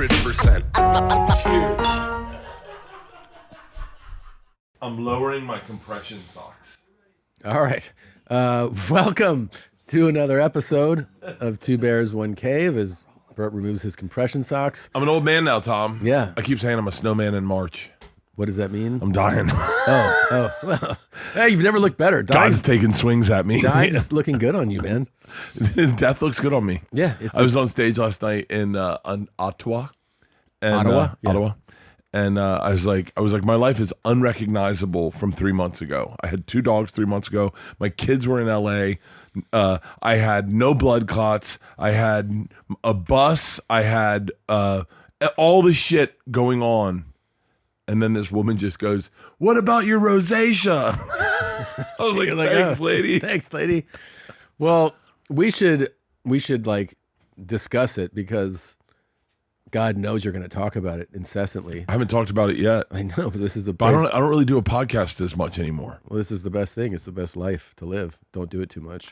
100%. Cheers. I'm lowering my compression socks. All right. Welcome to another episode of Two Bears, One Cave as Bert removes his compression socks. I'm an old man now, Tom. Yeah. I keep saying I'm a snowman in March. What does that mean? I'm dying. Well, hey, you've never looked better. God's taking swings at me. Dive's looking good on you, man. Death looks good on me. Yeah. I was on stage last night in Ottawa. Ottawa? And I was like, my life is unrecognizable from 3 months ago. I had 2 dogs 3 months ago. My kids were in LA. I had no blood clots. I had a bus. I had all the shit going on. And then this woman just goes, "What about your rosacea?" I was like, "Thanks, lady." Thanks, lady. Well, we should like discuss it because God knows you're going to talk about it incessantly. I haven't talked about it yet. I know, but this is the But best. I don't really do a podcast as much anymore. Well, this is the best thing. It's the best life to live. Don't do it too much.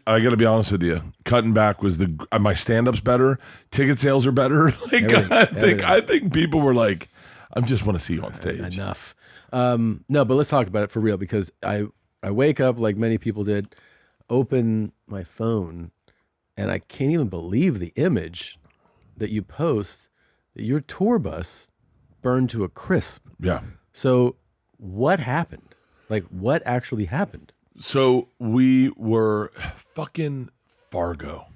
I got to be honest with you. Cutting back was my stand-up's better. Ticket sales are better. I think people were like, I just want to see you on stage. Enough. No, but let's talk about it for real because I wake up like many people did, open my phone, and I can't even believe the image that you post that your tour bus burned to a crisp. Yeah. So what happened? Like what actually happened? So we were fucking Fargo.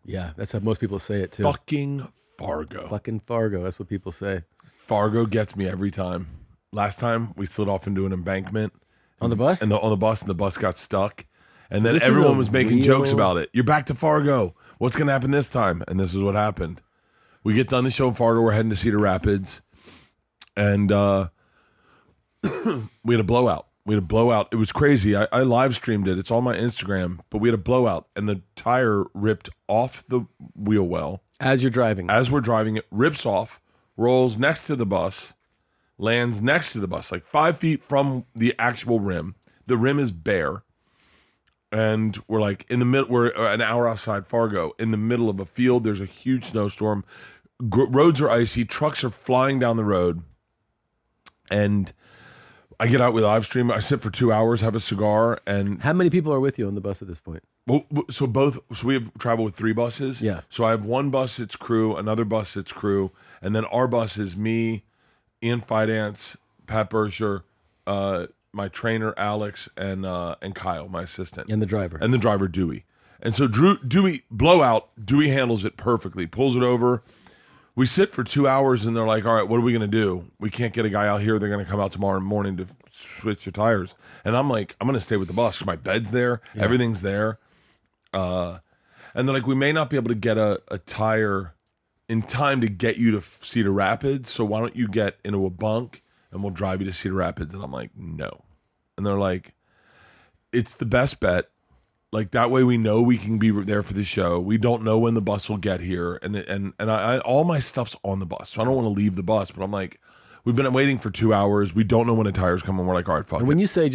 Yeah, that's how most people say it too. Fucking Fargo. Fucking Fargo. That's what people say. Fargo gets me every time. Last time we slid off into an embankment On the bus? and the bus got stuck. And So then this is everyone a was making real- jokes about it. You're back to Fargo. What's going to happen this time? And this is what happened. We get done the show in Fargo. We're heading to Cedar Rapids. And we had a blowout. It was crazy. I live streamed it. It's on my Instagram. But we had a blowout. And the tire ripped off the wheel well. As you're driving. As we're driving, it rips off, rolls next to the bus, lands next to the bus, like 5 feet from the actual rim. The rim is bare. And we're like in the middle, we're an hour outside Fargo, in the middle of a field. There's a huge snowstorm. Roads are icy. Trucks are flying down the road. And I get out with live stream. I sit for 2 hours, have a cigar. And How many people are with you on the bus at this point? so we have traveled with 3 buses. Yeah. So I have one bus that's crew, another bus that's crew, and then our bus is me, Ian Fidance, Pat Berger, my trainer Alex, and Kyle, my assistant, And the driver. and the driver Dewey. And so Dewey blowout. Dewey handles it perfectly, pulls it over. We sit for 2 hours, and they're like, "All right, what are we gonna do? We can't get a guy out here. They're gonna come out tomorrow morning to switch the tires." And I'm like, "I'm gonna stay with the bus. My bed's there, everything's there." And they're like, "We may not be able to get a tire in time to get you to Cedar Rapids. So why don't you get into a bunk and we'll drive you to Cedar Rapids?" And I'm like, "No." And they're like, "It's the best bet. Like that way we know we can be there for the show. We don't know when the bus will get here. And I all my stuff's on the bus. So I don't want to leave the bus, but I'm like, we've been waiting for 2 hours. We don't know when the tires come and we're like, all right, fuck And it." when you say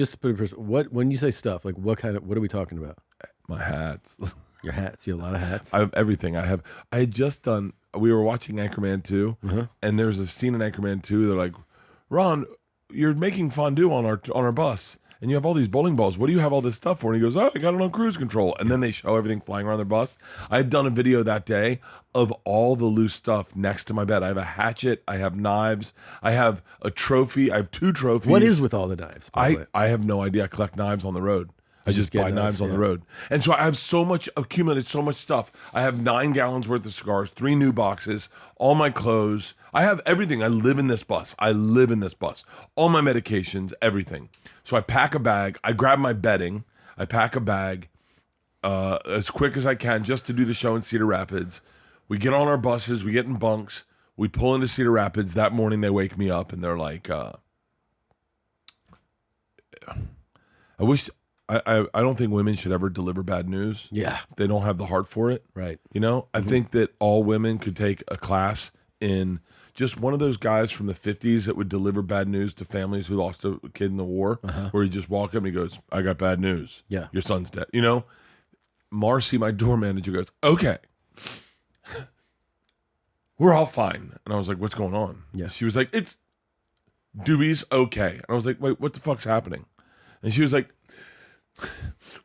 when you say stuff, like what are we talking about? My hats. Your hats. You have a lot of hats. I have everything. I had just done, we were watching Anchorman 2, and there's a scene in Anchorman 2. They're like, "Ron, you're making fondue on our bus, and you have all these bowling balls. What do you have all this stuff for?" And he goes, "Oh, I got it on cruise control." And then they show everything flying around their bus. I had done a video that day of all the loose stuff next to my bed. I have a hatchet. I have knives. I have a trophy. I have 2 trophies. What is with all the knives? by the way? I have no idea. I collect knives on the road. I just get buy knives on the road. And so I have accumulated so much stuff. I have 9 gallons worth of cigars, 3 new boxes, all my clothes. I have everything. I live in this bus. All my medications, everything. So I pack a bag. I grab my bedding. I pack a bag as quick as I can just to do the show in Cedar Rapids. We get on our buses. We get in bunks. We pull into Cedar Rapids. That morning they wake me up and they're like, I don't think women should ever deliver bad news. Yeah. They don't have the heart for it. Right. You know, I think that all women could take a class in just one of those guys from the 50s that would deliver bad news to families who lost a kid in the war, where he just walk up and he goes, "I got bad news. Yeah. Your son's dead." You know, Marcy, my door manager, goes, "Okay. we're all fine. And I was like, what's going on? Yeah. She was like, it's Dewey's okay. And I was like, wait, what the fuck's happening? And she was like,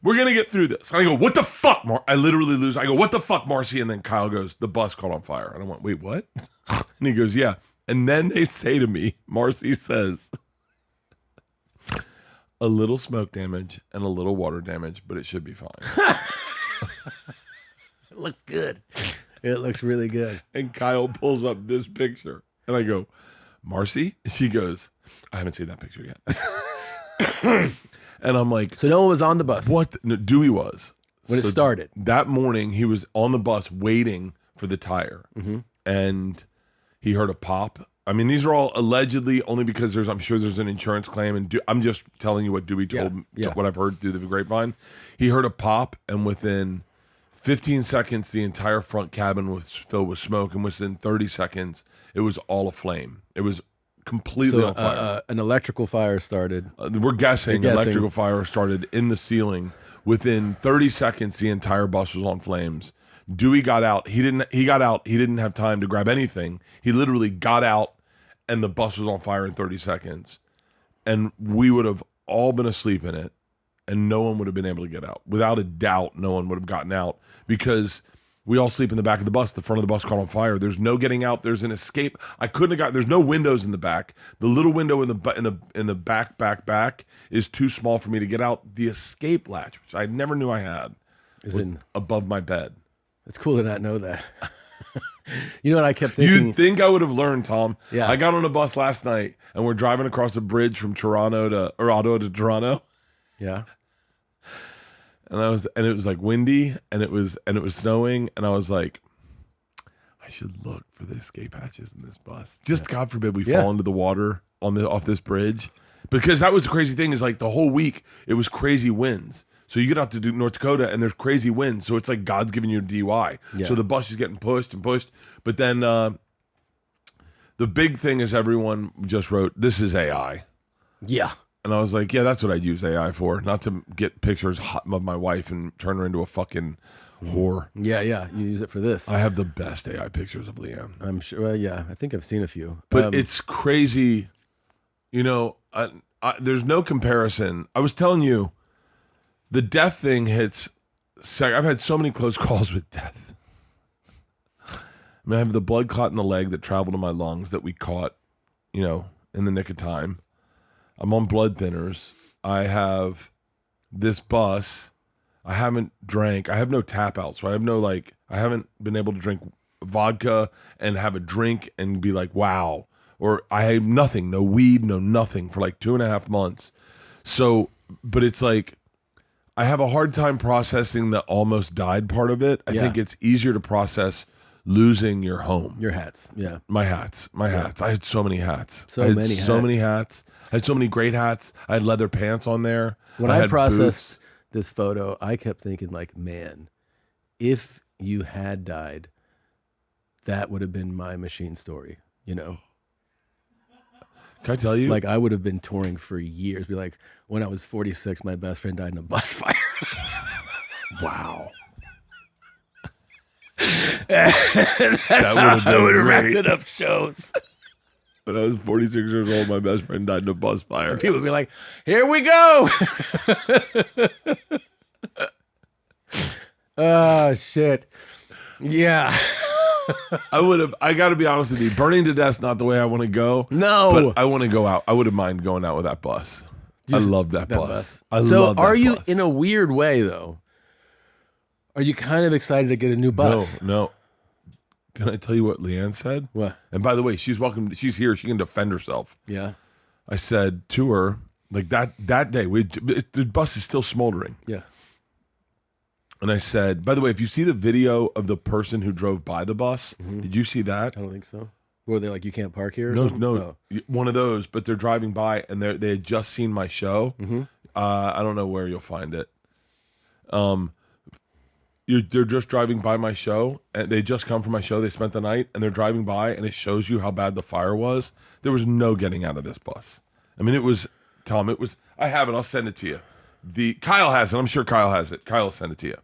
we're going to get through this. And I go, what the fuck, I literally lose. I go, what the fuck, Marcy? And then Kyle goes, the bus caught on fire. And I went, wait, what? And he goes, yeah. And then they say to me, Marcy says, a little smoke damage and a little water damage, but it should be fine. It looks good. It looks really good. And Kyle pulls up this picture. And I go, Marcy? She goes, I haven't seen that picture yet. And I'm like, so no one was on the bus. what? No, Dewey was. When it started. That morning, he was on the bus waiting for the tire. Mm-hmm. And he heard a pop. I mean, these are all allegedly only because I'm sure there's an insurance claim. And I'm just telling you what Dewey told me, what I've heard through the grapevine. He heard a pop, and within 15 seconds, the entire front cabin was filled with smoke. And within 30 seconds, it was all aflame. It was completely on fire. An electrical fire started. We're guessing electrical fire started in the ceiling. Within 30 seconds, the entire bus was on flames. Dewey got out. He got out. He didn't have time to grab anything. He literally got out, and the bus was on fire in 30 seconds. And we would have all been asleep in it, and no one would have been able to get out. Without a doubt, no one would have gotten out because we all sleep in the back of the bus. The front of the bus caught on fire. There's no getting out. There's an escape. I couldn't have got. There's no windows in the back. The little window in the back is too small for me to get out. The escape latch, which I never knew I had, was above my bed. It's cool to not know that. You know what I kept thinking? You'd think I would have learned, Tom. Yeah. I got on a bus last night, and we're driving across a bridge from Ottawa to Toronto. Yeah. And it was like windy, and it was snowing, and I was like, I should look for the escape hatches in this bus. Just God forbid we fall into the water off this bridge, because that was the crazy thing. Is like the whole week it was crazy winds. So you get out to North Dakota, and there's crazy winds. So it's like God's giving you a DUI. Yeah. So the bus is getting pushed and pushed. But then the big thing is everyone just wrote, "This is AI." Yeah. And I was like, yeah, that's what I use AI for. Not to get pictures of my wife and turn her into a fucking whore. Yeah, yeah. You use it for this. I have the best AI pictures of Leanne. I'm sure. Well, yeah, I think I've seen a few. But it's crazy. You know, there's no comparison. I was telling you, the death thing hits. I've had so many close calls with death. I mean, I have the blood clot in the leg that traveled to my lungs that we caught, in the nick of time. I'm on blood thinners. I have this bus. I haven't drank. I have no tap out. So I haven't been able to drink vodka and have a drink and be like, wow. Or I have nothing, no weed, no nothing for like 2.5 months. So, but it's like, I have a hard time processing the almost died part of it. I think it's easier to process losing your home. Your hats. Yeah. My hats. I had so many hats. So many hats. I had so many great hats. I had leather pants on there. When I processed this photo, I kept thinking like, man, if you had died, that would have been my machine story, Can I tell you? Like I would have been touring for years. Be like, when I was 46, my best friend died in a bus fire. Wow. That would have racked enough shows. When I was 46 years old, my best friend died in a bus fire. People would be like, here we go. Oh, shit. Yeah. I got to be honest with you. Burning to death's not the way I want to go. No. But I want to go out. I wouldn't mind going out with that bus. I love that bus. So are you, in a weird way, though, are you kind of excited to get a new bus? No. Can I tell you what Leanne said? What? And by the way, she's welcome. She's here. She can defend herself. Yeah. I said to her, like that day, the bus is still smoldering. Yeah. And I said, by the way, if you see the video of the person who drove by the bus, did you see that? I don't think so. Were they like, you can't park here? Or No, something? no, one of those. But they're driving by, and they had just seen my show. I don't know where you'll find it. They're just driving by my show, and they just come from my show. They spent the night, and they're driving by, and it shows you how bad the fire was. There was no getting out of this bus. I mean, it was, Tom, it was, I have it. I'll send it to you. Kyle has it. I'm sure Kyle has it. Kyle will send it to you.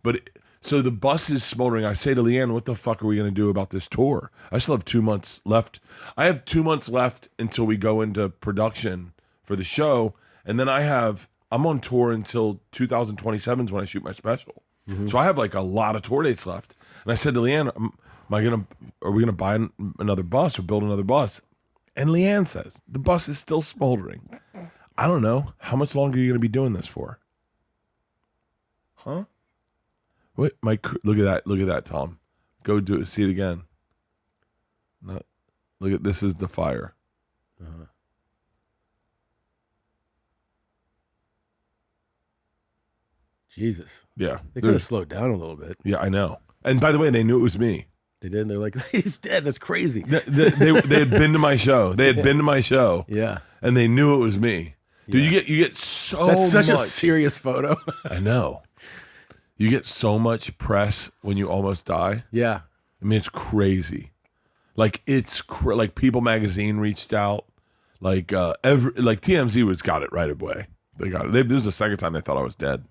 But So the bus is smoldering. I say to Leanne, what the fuck are we going to do about this tour? I still have 2 months left. I have 2 months left until we go into production for the show. And then I'm on tour until 2027 is when I shoot my special. So I have like a lot of tour dates left. And I said to Leanne, are we going to buy another bus or build another bus? And Leanne says, the bus is still smoldering. I don't know. How much longer are you going to be doing this for? Huh? What? Look at that, Tom. Go do it. See it again. No, look at this. Is the fire? Jesus. Yeah, They could have slowed down a little bit. Yeah, I know. And by the way, they knew it was me. They did. And they're like, he's dead. That's crazy. They had been to my show. They had been to my show. Yeah. And they knew it was me. Dude, you get so much. That's such a serious photo. I know. You get so much press when you almost die. Yeah. I mean, it's crazy. Like like People Magazine reached out. Like TMZ got it right away. They got it. This is the second time they thought I was dead.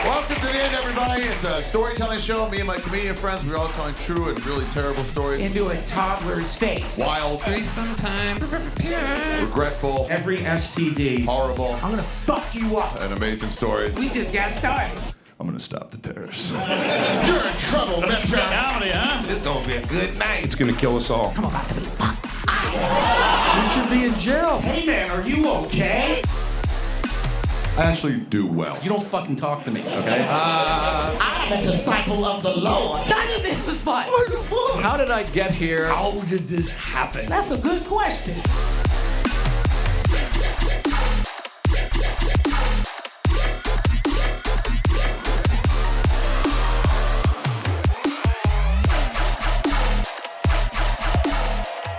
Welcome to the end, everybody. It's a storytelling show. Me and my comedian friends, we're all telling true and really terrible stories. Into a toddler's face. Wild. Sometime. Regretful. Every STD. Horrible. I'm gonna fuck you up. And amazing stories. We just got started. I'm gonna stop the terrorists. You're in trouble, mister. Comedy, huh? It's gonna be a good night. It's gonna kill us all. I'm about to be fucked. You should be in jail. Hey man, are you okay? I actually do well. You don't fucking talk to me, okay? I'm a disciple of the Lord. None of this was fun. How did I get here? How did this happen? That's a good question.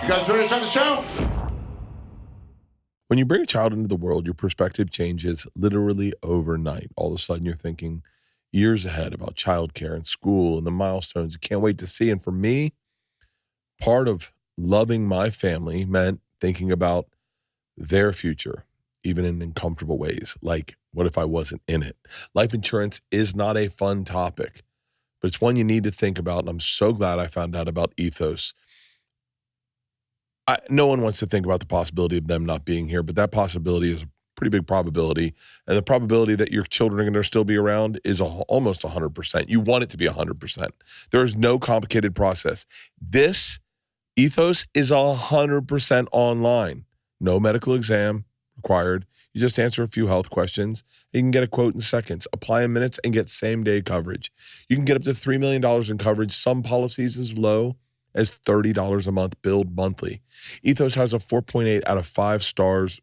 You guys ready to start the show? When you bring a child into the world, your perspective changes literally overnight. All of a sudden, you're thinking years ahead about childcare and school and the milestones you can't wait to see. And for me, part of loving my family meant thinking about their future, even in uncomfortable ways. Like, what if I wasn't in it? Life insurance is not a fun topic, but it's one you need to think about. And I'm so glad I found out about Ethos. No one wants to think about the possibility of them not being here, but that possibility is a pretty big probability. And the probability that your children are going to still be around is almost 100%. You want it to be 100%. There is no complicated process. This Ethos is 100% online. No medical exam required. You just answer a few health questions. You can get a quote in seconds, apply in minutes, and get same-day coverage. You can get up to $3 million in coverage. Some policies as low as $30 a month, billed monthly. Ethos has a 4.8 out of 5 stars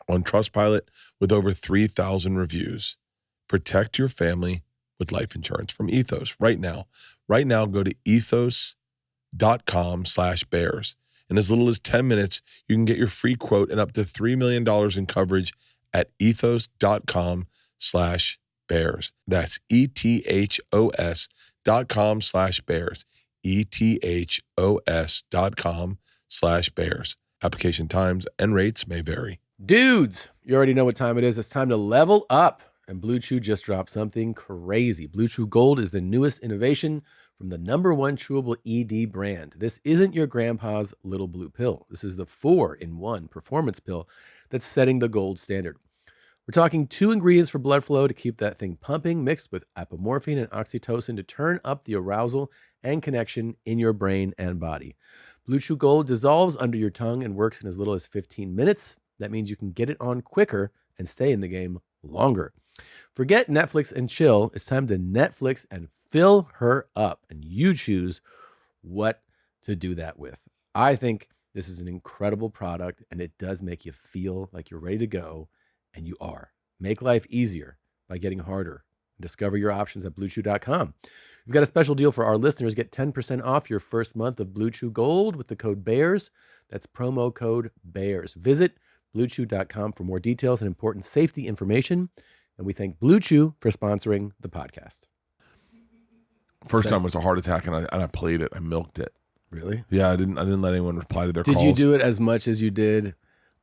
on Trustpilot with over 3,000 reviews. Protect your family with life insurance from Ethos right now. Right now, go to ethos.com/bears. In as little as 10 minutes, you can get your free quote and up to $3 million in coverage at ethos.com/bears. That's ethos.com/bears. ethos.com/bears. Application times and rates may vary. Dudes, you already know what time it is. It's time to level up. And Blue Chew just dropped something crazy. Blue Chew Gold is the newest innovation from the #1 chewable ED brand. This isn't your grandpa's little blue pill. This is the 4-in-1 performance pill that's setting the gold standard. We're talking 2 ingredients for blood flow to keep that thing pumping, mixed with apomorphine and oxytocin to turn up the arousal and connection in your brain and body. Blue Chew Gold dissolves under your tongue and works in as little as 15 minutes. That means you can get it on quicker and stay in the game longer. Forget Netflix and chill. It's time to Netflix and fill her up. And you choose what to do that with. I think this is an incredible product, and it does make you feel like you're ready to go, and you are. Make life easier by getting harder. Discover your options at BlueChew.com. We've got a special deal for our listeners. Get 10% off your first month of Blue Chew Gold with the code BEARS. That's promo code BEARS. Visit BlueChew.com for more details and important safety information. And we thank Blue Chew for sponsoring the podcast. First time was a heart attack, and I played it. I milked it. Really? Yeah, I didn't let anyone reply to their calls. Did you do it as much as you did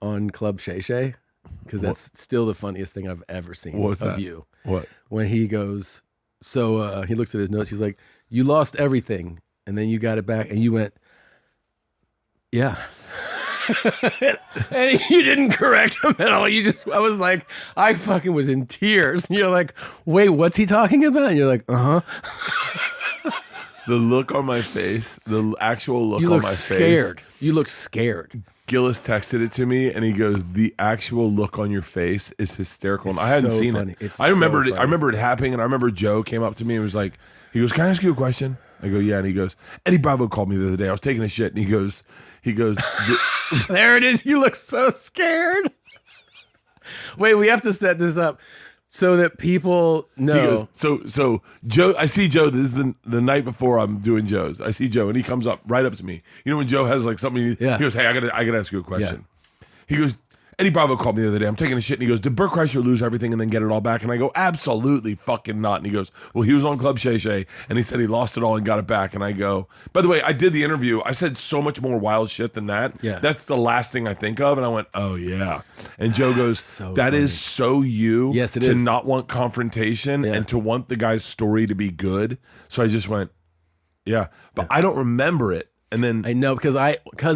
on Club Shay Shay? Because that's still the funniest thing I've ever seen What was of that? you. What? When he goes, So he looks at his notes. He's like, you lost everything, and then you got it back, and you went, yeah. And you didn't correct him at all. I was like, I fucking was in tears. And you're like, wait, what's he talking about? And you're like, The look on my face, the actual look You on look my scared. face. You look scared. Gillis texted it to me, and he goes, "The actual look on your face is hysterical." And I hadn't so seen funny. it. It's I remembered so it. I funny. remember it happening, and I remember Joe came up to me and was like, "He goes, can I ask you a question?" I go, "Yeah." And he goes, "Eddie Bravo called me the other day. I was taking a shit, and he goes, There it is. You look so scared. Wait, we have to set this up so that people know. He goes, so Joe, I see Joe. This is the night before I'm doing Joe's. I see Joe, and he comes up right up to me. You know when Joe has like something. Yeah. He goes, "Hey, I gotta ask you a question." He goes, "Eddie Bravo called me the other day. I'm taking a shit." And he goes, "Did Bert Kreischer lose everything and then get it all back?" And I go, "Absolutely fucking not." And he goes, "Well, he was on Club Shay Shay and he said he lost it all and got it back." And I go, "By the way, I did the interview. I said so much more wild shit than that. Yeah. That's the last thing I think of." And I went, "Oh yeah." And Joe goes, So "That funny. is so you Yes, it to is. not want confrontation and to want the guy's story to be good." So I just went, "Yeah." But I don't remember it. And then I know because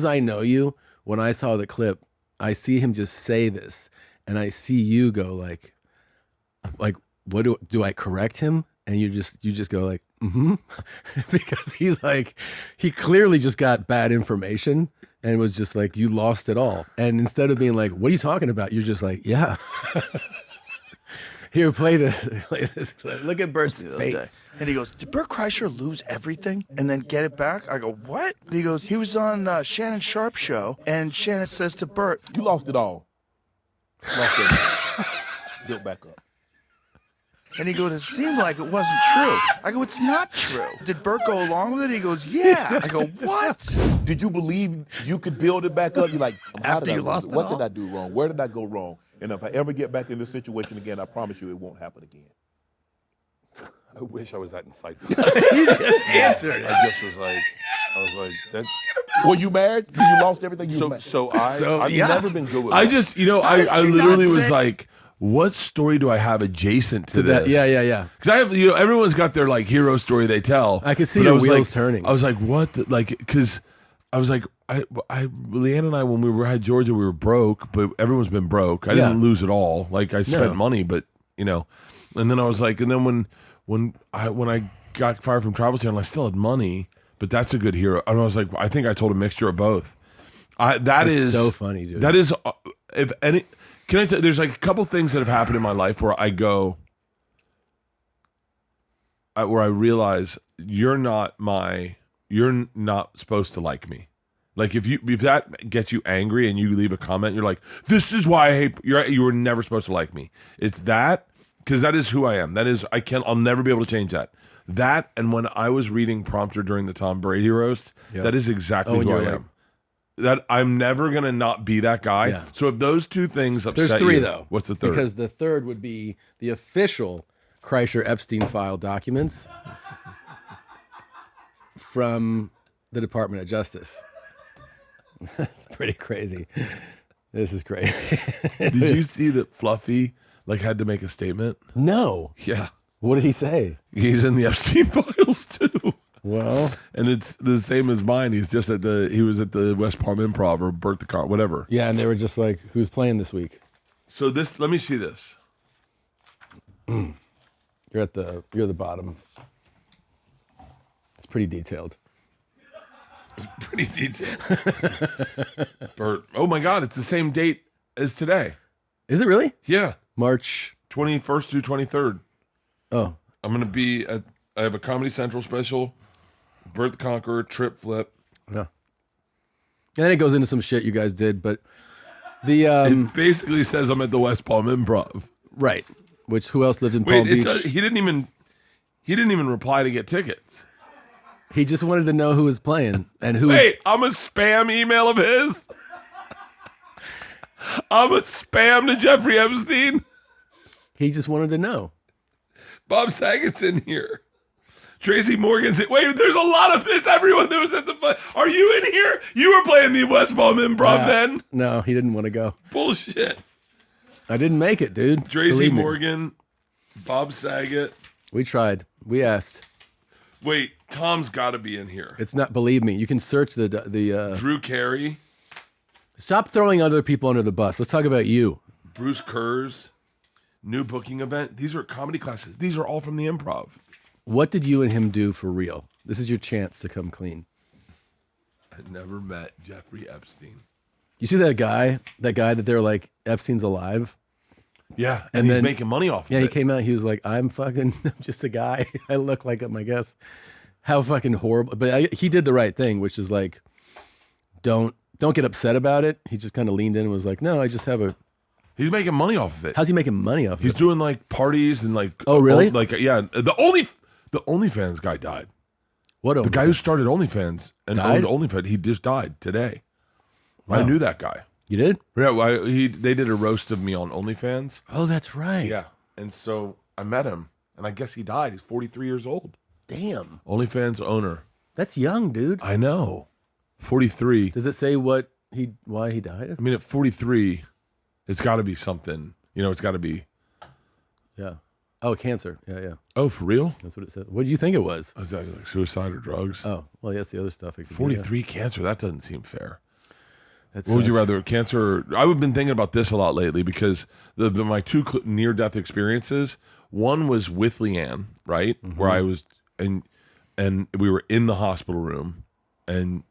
I know you. When I saw the clip, I see him just say this, and I see you go like, what do I correct him? And you just go like, because he's like, he clearly just got bad information and was just like, you lost it all. And instead of being like, what are you talking about? You're just like, yeah. Here, play this clip. Look at Bert's face. And he goes, "Did Bert Kreischer lose everything and then get it back?" I go, "What?" And he goes, "He was on Shannon Sharp's show, and Shannon says to Bert, You lost it all. Lost it. Built back up. and he goes, "It seemed like it wasn't true." I go, "It's not true." Did Bert go along with it? He goes, "Yeah." I go, "What?" Did you believe you could build it back up? You're like, how After did I you lose lost it? it What all? did I do wrong? Where did I go wrong? And if I ever get back in this situation again, I promise you it won't happen again. I wish I was that insightful. He just answered. I was like, that. Were you married? You lost everything you were So married. I've never been good with I that. just, I did you literally not was say- like, what story do I have adjacent to this? Yeah. Because I have, everyone's got their like hero story they tell. I could see but your I was wheels like, turning. I was like, what? Because I was like, Leanne and I, when we had Georgia, we were broke, but everyone's been broke. I Yeah. didn't lose it all. Like I spent No. money, but and then I was like, and then when I got fired from Travel Channel, I still had money, but that's a good hero. And I was like, I think I told a mixture of both. That That's is so funny, dude. That is, if any. Can I tell? There's like a couple things that have happened in my life where I go, where I realize you're not supposed to like me. Like if that gets you angry and you leave a comment, you're like, this is why I hate you were never supposed to like me. It's that, because that is who I am. That is, I'll never be able to change that. That, and when I was reading Prompter during the Tom Brady roast, that is exactly and who I you're am. like- That I'm never gonna not be that guy. Yeah. So if those two things upset There's three you, though. what's the third? Because the third would be the official Kreischer Epstein file documents from the Department of Justice. That's pretty crazy. This is crazy. Did you see that Fluffy had to make a statement? No. Yeah, What did he say? he's in the Epstein files too. Well, And it's the same as mine. He was at the West Palm Improv or Bert the Car, whatever. yeah, and they were just like, who's playing this week? So let me see this. You're at the bottom. It's pretty detailed. Pretty detailed. Bert. Oh my God, it's the same date as today. Is it really? Yeah, March. 21st through 23rd. Oh, I'm gonna be I have a Comedy Central special, Bert the Conqueror, Trip Flip. yeah. And then it goes into some shit you guys did, but the It basically says I'm at the West Palm Improv. right. Which who else lived in Palm Wait, Beach? he didn't even reply to get tickets. He just wanted to know who was playing and who. Wait, I'm a spam email of his. I'm a spam to Jeffrey Epstein. He just wanted to know. Bob Saget's in here. Tracy Morgan's in. Wait, there's a lot of it's everyone that was at the. Are you in here? You were playing the West Palm Improv then? No, he didn't want to go. Bullshit. I didn't make it, dude. Tracy Believe me. Morgan, Bob Saget. We tried. We asked. Wait, Tom's got to be in here. It's not. Believe me, you can search the. Drew Carey, Stop throwing other people under the bus. Let's talk about you. Bruce Kurz, new booking event. These are comedy classes. These are all from the Improv. What did you and him do for real? This is your chance to come clean. I never met Jeffrey Epstein. You see that guy that they're like, Epstein's alive? Yeah, and he's making money off of it. Yeah, he came out, he was like, I'm just a guy. I look like him, I guess. How fucking horrible. But he did the right thing, which is like, don't get upset about it. He just kind of leaned in and was like, no, I just have a... He's making money off of it. How's he making money off of it? He's doing like parties and like... Oh, really? The OnlyFans guy died. What? The guy who started OnlyFans and Died? owned OnlyFans, he just died today. Wow. I knew that guy. You did? Yeah, they did a roast of me on OnlyFans. Oh, that's right. Yeah, and so I met him, and I guess he died. He's 43 years old. Damn. OnlyFans owner. That's young, dude. I know. 43. Does it say why he died? I mean, at 43, it's got to be something. You know, it's got to be. Yeah. Oh, cancer. Yeah. Oh, for real? That's what it said. What did you think it was? Was that like suicide or drugs? Oh, well, yes, the other stuff. 43 cancer. That doesn't seem fair. What would you rather, cancer? I've been thinking about this a lot lately because my two near-death experiences. One was with Leanne, right, where I was, and we were in the hospital room, and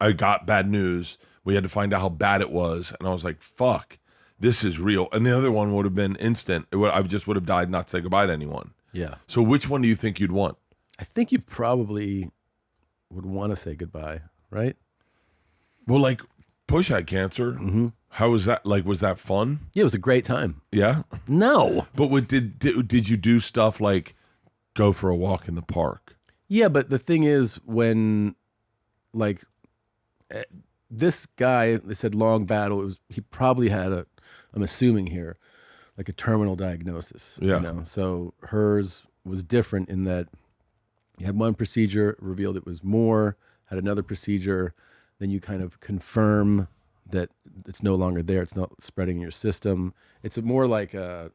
I got bad news. We had to find out how bad it was, and I was like, "Fuck, this is real." And the other one would have been instant. I just would have died, and not say goodbye to anyone. Yeah. So which one do you think you'd want? I think you probably would want to say goodbye, right? Well, like Push had cancer. Mm-hmm. How was that? Like, was that fun? Yeah, it was a great time. Yeah. No. But did you do stuff like go for a walk in the park? Yeah, but the thing is, when like this guy, they said long battle. He probably had I'm assuming here, like a terminal diagnosis. Yeah. You know? So hers was different in that you had one procedure, revealed it was more, had another procedure, then you kind of confirm that it's no longer there. It's not spreading in your system. It's more like a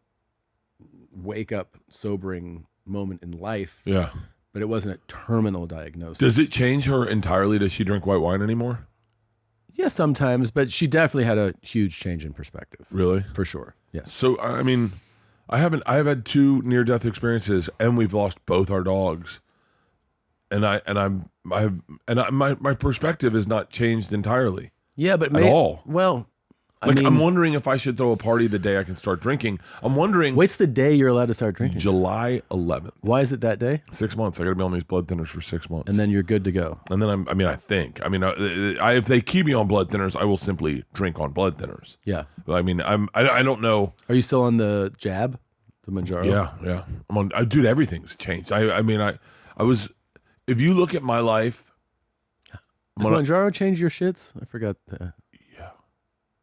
wake up, sobering moment in life. Yeah. But it wasn't a terminal diagnosis. Does it change her entirely? Does she drink white wine anymore? Yeah, sometimes, but she definitely had a huge change in perspective. Really? For sure. Yes. So, I mean, I've had two near-death experiences, and we've lost both our dogs. My perspective has not changed entirely. Yeah, but at all. Well, I'm wondering if I should throw a party the day I can start drinking. I'm wondering. What's the day you're allowed to start drinking? July 11th. Why is it that day? 6 months. I got to be on these blood thinners for 6 months, and then you're good to go. And then I think. If they keep me on blood thinners, I will simply drink on blood thinners. Yeah. I mean, I don't know. Are you still on the jab, the Manjaro? Yeah. I'm on. Dude, everything's changed. I was. If you look at my life, does Manjaro change your shits? I forgot. Yeah.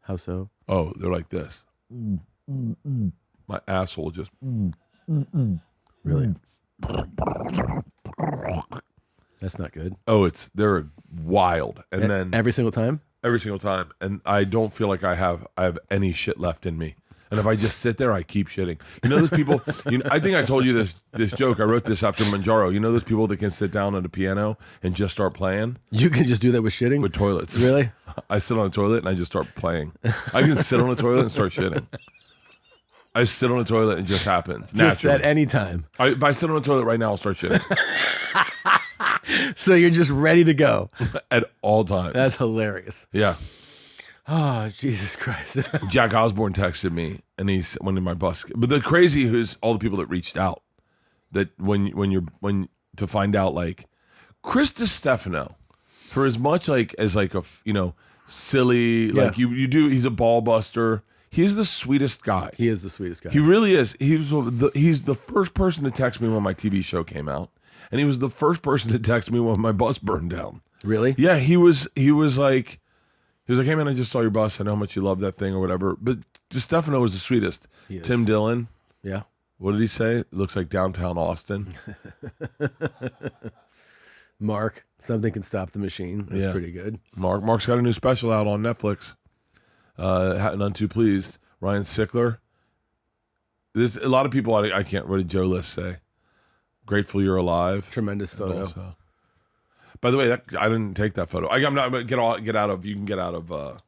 How so? Oh, they're like this. My asshole just. Really? That's not good. Oh, they're wild, and then every single time. Every single time, and I don't feel like I have any shit left in me. And if I just sit there, I keep shitting. You know those people. I think I told you this joke. I wrote this after Manjaro. You know those people that can sit down at a piano and just start playing. You can just do that with shitting. With toilets. Really? I sit on a toilet and I just start playing. I can sit on a toilet and start shitting. I sit on a toilet and it just happens. Just naturally. at any time. If I sit on a toilet right now, I'll start shitting. So you're just ready to go at all times. That's hilarious. Yeah. Oh, Jesus Christ. Jack Osborne texted me, and he's one of my bus. But the crazy is all the people that reached out. That when to find out, like Chris DiStefano, for as much as a silly you do, he's a ball buster. He's the sweetest guy. He is the sweetest guy. He really is. He's the first person to text me when my TV show came out, and he was the first person to text me when my bus burned down. Really? Yeah. He was like. He was like, "Hey man, I just saw your bus. I know how much you love that thing or whatever." But DiStefano was the sweetest. Tim Dillon. Yeah. What did he say? It looks like downtown Austin. Mark, Something Can Stop the Machine. That's pretty good. Mark's got a new special out on Netflix. None Too Pleased. Ryan Sickler. There's a lot of people. I can't. What did Joe List say? Grateful you're alive. Tremendous photo. Also, by the way, I didn't take that photo. I'm not get out of. You can get out of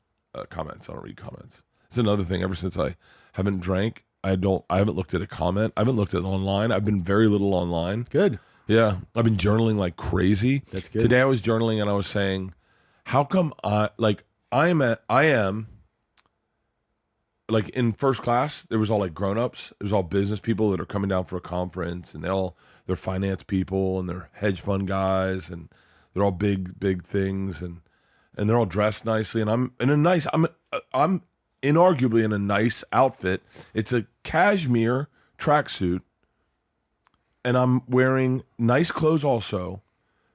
comments. I don't read comments. It's another thing. Ever since I haven't drank, I haven't looked at a comment. I haven't looked at it online. I've been very little online. Good. Yeah, I've been journaling like crazy. That's good. Today I was journaling and I was saying, how come I am like in first class, there was all like grown-ups. It was all business people that are coming down for a conference, and they're finance people and they're hedge fund guys, and they're all big things, and they're all dressed nicely, and I'm inarguably in a nice outfit. It's a cashmere tracksuit, and I'm wearing nice clothes also,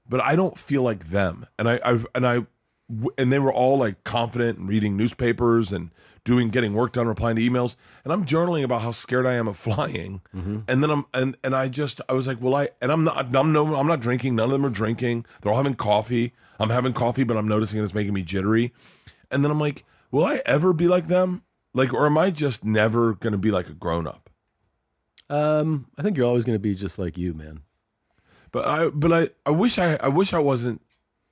but I don't feel like them. And they were all like confident and reading newspapers and getting work done, replying to emails. And I'm journaling about how scared I am of flying. Mm-hmm. And then I was like, I'm not drinking. None of them are drinking. They're all having coffee. I'm having coffee, but I'm noticing it's making me jittery. And then I'm like, will I ever be like them? Like, or am I just never going to be like a grown up? I think you're always going to be just like you, man. But I wish I wasn't.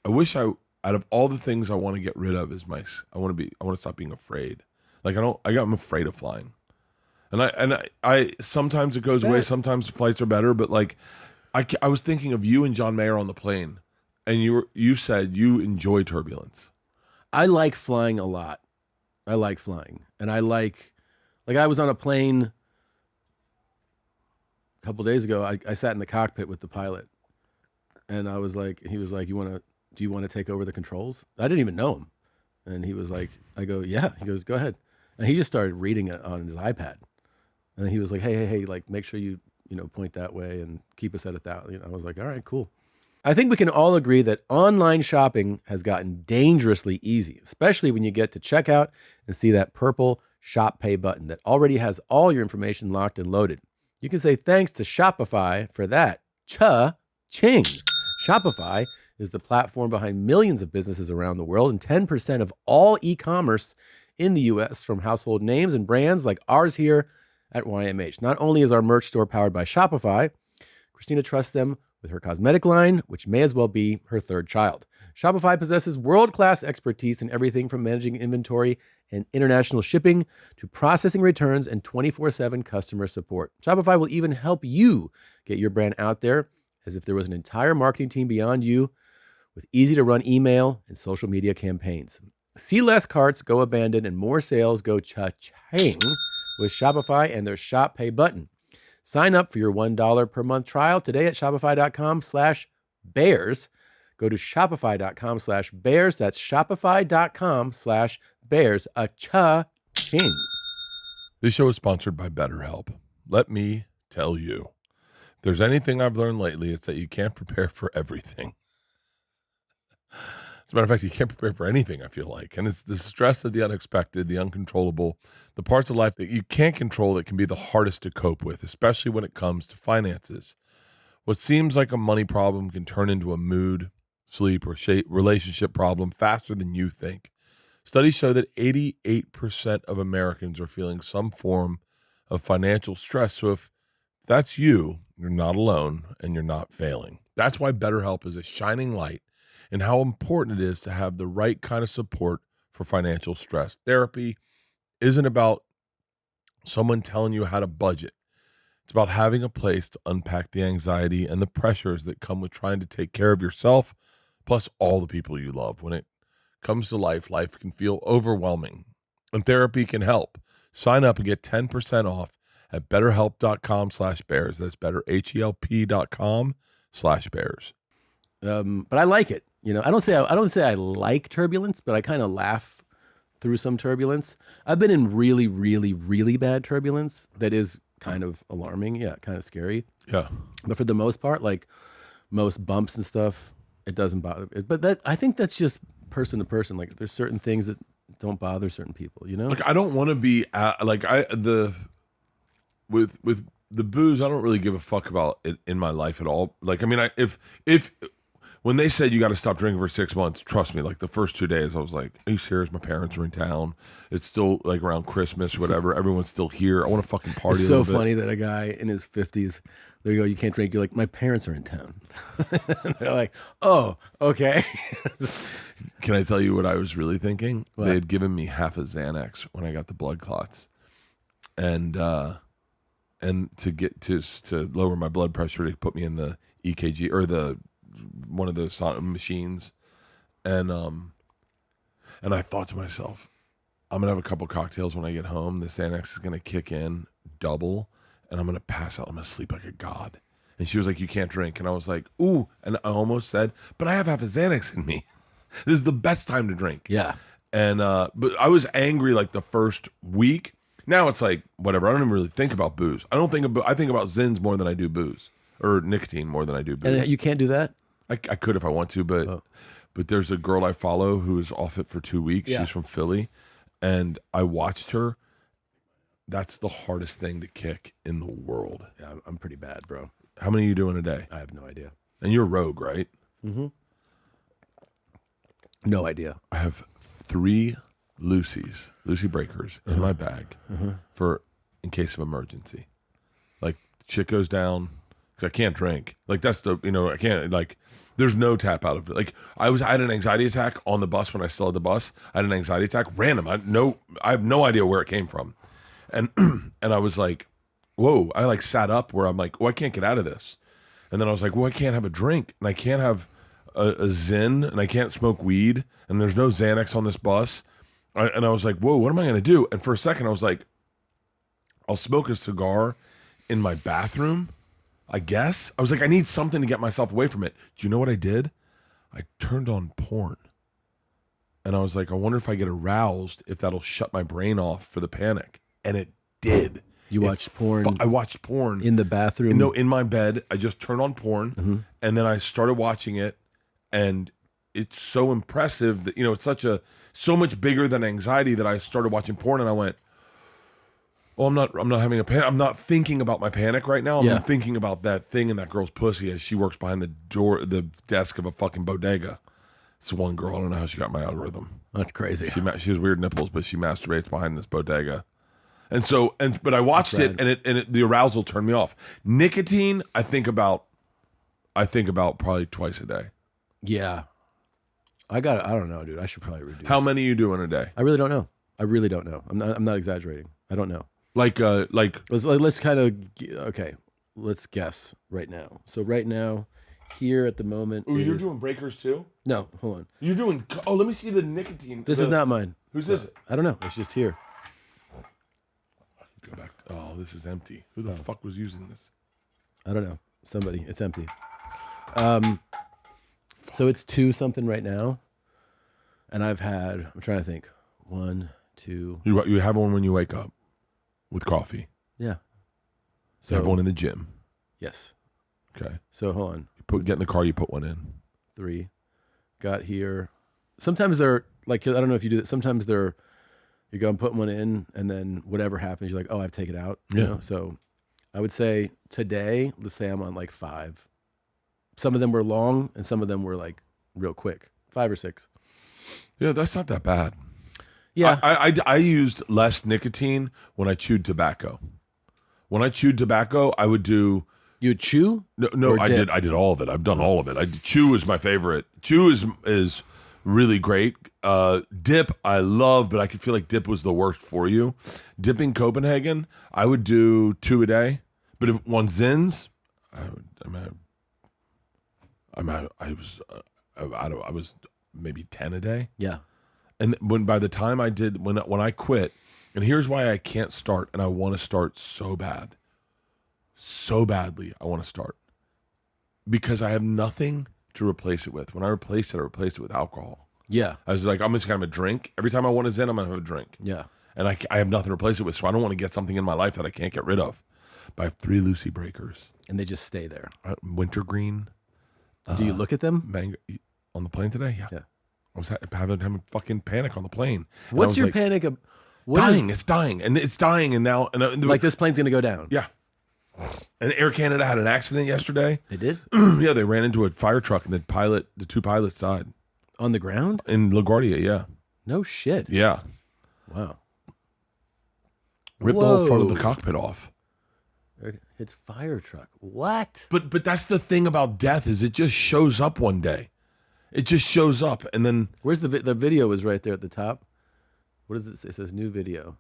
I wish out of all the things I want to get rid of is I want to stop being afraid. Like I'm afraid of flying, and I sometimes it goes away. Sometimes flights are better, but like I was thinking of you and John Mayer on the plane, and you said you enjoy turbulence. I like flying a lot. I like flying, and I like I was on a plane a couple days ago. I sat in the cockpit with the pilot, and he was like, do you want to take over the controls? I didn't even know him. And he was like, I go, yeah. He goes, go ahead. And he just started reading it on his iPad. And he was like, hey, like, make sure you point that way and keep us at 1,000. I was like, all right, cool. I think we can all agree that online shopping has gotten dangerously easy, especially when you get to checkout and see that purple Shop Pay button that already has all your information locked and loaded. You can say thanks to Shopify for that. Cha-ching. Shopify is the platform behind millions of businesses around the world and 10% of all e-commerce in the U.S. from household names and brands like ours here at YMH. Not only is our merch store powered by Shopify, Christina trusts them with her cosmetic line, which may as well be her third child. Shopify possesses world-class expertise in everything from managing inventory and international shipping to processing returns and 24/7 customer support. Shopify will even help you get your brand out there as if there was an entire marketing team beyond you, with easy-to-run email and social media campaigns. See less carts go abandoned and more sales go cha-ching with Shopify and their Shop Pay button. Sign up for your $1 per month trial today at shopify.com/bears. Go to shopify.com/bears. That's shopify.com/bears. A cha-ching. This show is sponsored by BetterHelp. Let me tell you, if there's anything I've learned lately, it's that you can't prepare for everything. As a matter of fact, you can't prepare for anything, I feel like. And it's the stress of the unexpected, the uncontrollable, the parts of life that you can't control that can be the hardest to cope with, especially when it comes to finances. What seems like a money problem can turn into a mood, sleep, or relationship problem faster than you think. Studies show that 88% of Americans are feeling some form of financial stress. So if that's you, you're not alone and you're not failing. That's why BetterHelp is a shining light and how important it is to have the right kind of support for financial stress. Therapy isn't about someone telling you how to budget. It's about having a place to unpack the anxiety and the pressures that come with trying to take care of yourself, plus all the people you love. When it comes to life can feel overwhelming, and therapy can help. Sign up and get 10% off at betterhelp.com/bears. That's betterhelp.com/bears. But I like it. I don't say I like turbulence, but I kind of laugh through some turbulence. I've been in really, really, really bad turbulence that is kind of alarming. Yeah, kind of scary. Yeah. But for the most part, like most bumps and stuff, it doesn't bother me. But I think that's just person to person. Like there's certain things that don't bother certain people, Like I don't want to be with the booze, I don't really give a fuck about it in my life at all. Like, I mean, if when they said you got to stop drinking for 6 months, trust me, like the first 2 days, I was like, are you serious? My parents are in town. It's still like around Christmas or whatever. Everyone's still here. I want to fucking party. It's so funny that a guy in his 50s There you go. You can't drink. You're like, my parents are in town. They're like, oh, okay. Can I tell you what I was really thinking? What? They had given me half a Xanax when I got the blood clots, and to get to lower my blood pressure, to put me in the EKG or the one of those machines, and I thought to myself, I'm gonna have a couple cocktails when I get home. The Xanax is gonna kick in double, and I'm gonna pass out. I'm gonna sleep like a god. And she was like, "You can't drink," and I was like, "Ooh!" And I almost said, "But I have half a Xanax in me. This is the best time to drink." Yeah. And but I was angry like the first week. Now it's like whatever. I don't even really think about booze. I think about Zins more than I do booze, or nicotine more than I do booze. And you can't do that? I could if I want to, but there's a girl I follow who is off it for 2 weeks. Yeah. She's from Philly, and I watched her. That's the hardest thing to kick in the world. Yeah, I'm pretty bad, bro. How many are you doing a day? I have no idea. And you're Rogue, right? Mm-hmm. No idea. I have 3 Lucy breakers in my bag for in case of emergency. Like shit goes down because I can't drink. Like that's the I can't like. There's no tap out of it. Like I had an anxiety attack on the bus when I still had the bus. I had an anxiety attack, random. I have no idea where it came from, and I was like, whoa. I like sat up where I'm like, oh, I can't get out of this, and then I was like, well, I can't have a drink, and I can't have a Zin, and I can't smoke weed, and there's no Xanax on this bus, and I was like, whoa, what am I gonna do? And for a second, I was like, I'll smoke a cigar in my bathroom. I guess. I was like, I need something to get myself away from it. Do you know what I did? I turned on porn. And I was like, I wonder if I get aroused, if that'll shut my brain off for the panic. And it did. You watched porn? I watched porn. In the bathroom? No, in my bed. I just turned on porn. And then I started watching it. And it's so impressive that, it's so much bigger than anxiety that I started watching porn and I went, oh, I'm not having a panic. I'm not thinking about my panic right now. I'm thinking about that thing in that girl's pussy as she works behind the desk of a fucking bodega. It's one girl. I don't know how she got my algorithm. That's crazy. She has weird nipples, but she masturbates behind this bodega. But I watched it and the arousal turned me off. Nicotine, I think about probably twice a day. Yeah. I don't know, dude. I should probably reduce. How many are you doing a day? I really don't know. I'm not exaggerating. I don't know. Let's kind of okay. Let's guess right now. So right now, here at the moment. Oh, you're doing breakers too? No, hold on. You're doing. Oh, let me see the nicotine. This is not mine. Whose is it? I don't know. It's just here. Go back. Oh, this is empty. Who the fuck was using this? I don't know. Somebody. It's empty. So it's 2 something right now, and I'm trying to think. 1, 2. You have one when you wake up. With coffee. Yeah. So you have one in the gym. Yes. Okay. So hold on. Get in the car, you put one in. 3. Got here. Sometimes they're like, I don't know if you do that. Sometimes you go and put one in and then whatever happens, you're like, oh, I have to take it out. Yeah. You know? So I would say today, let's say I'm on like 5. Some of them were long and some of them were like real quick. 5 or 6. Yeah, that's not that bad. Yeah. I used less nicotine when I chewed tobacco. When I chewed tobacco, I would do. You would chew? No, I did. I did all of it. I've done all of it. Chew is my favorite. Chew is really great. Dip I love, but I could feel like dip was the worst for you. Dipping Copenhagen, I would do 2 a day. But if one Zins, I was maybe 10 a day. Yeah. And by the time when I quit, and here's why I can't start, and I want to start so badly, I want to start because I have nothing to replace it with. When I replaced it with alcohol. Yeah, I was like, I'm just gonna have a drink every time I want a Zen. I'm gonna have a drink. Yeah, and I have nothing to replace it with, so I don't want to get something in my life that I can't get rid of. But I have 3 Lucy breakers, and they just stay there. Wintergreen. Do you look at them? Mango on the plane today? Yeah. I was having fucking panic on the plane. What's your panic? It's dying, and now like this plane's gonna go down. Yeah. And Air Canada had an accident yesterday. They did? Yeah, they ran into a fire truck, and the 2 pilots died on the ground in LaGuardia. Yeah. No shit. Yeah. Wow. Ripped the whole front of the cockpit off. hits fire truck. What? But that's the thing about death is it just shows up one day. It just shows up, and then Where's the video? Is right there at the top. What is it? It says new video.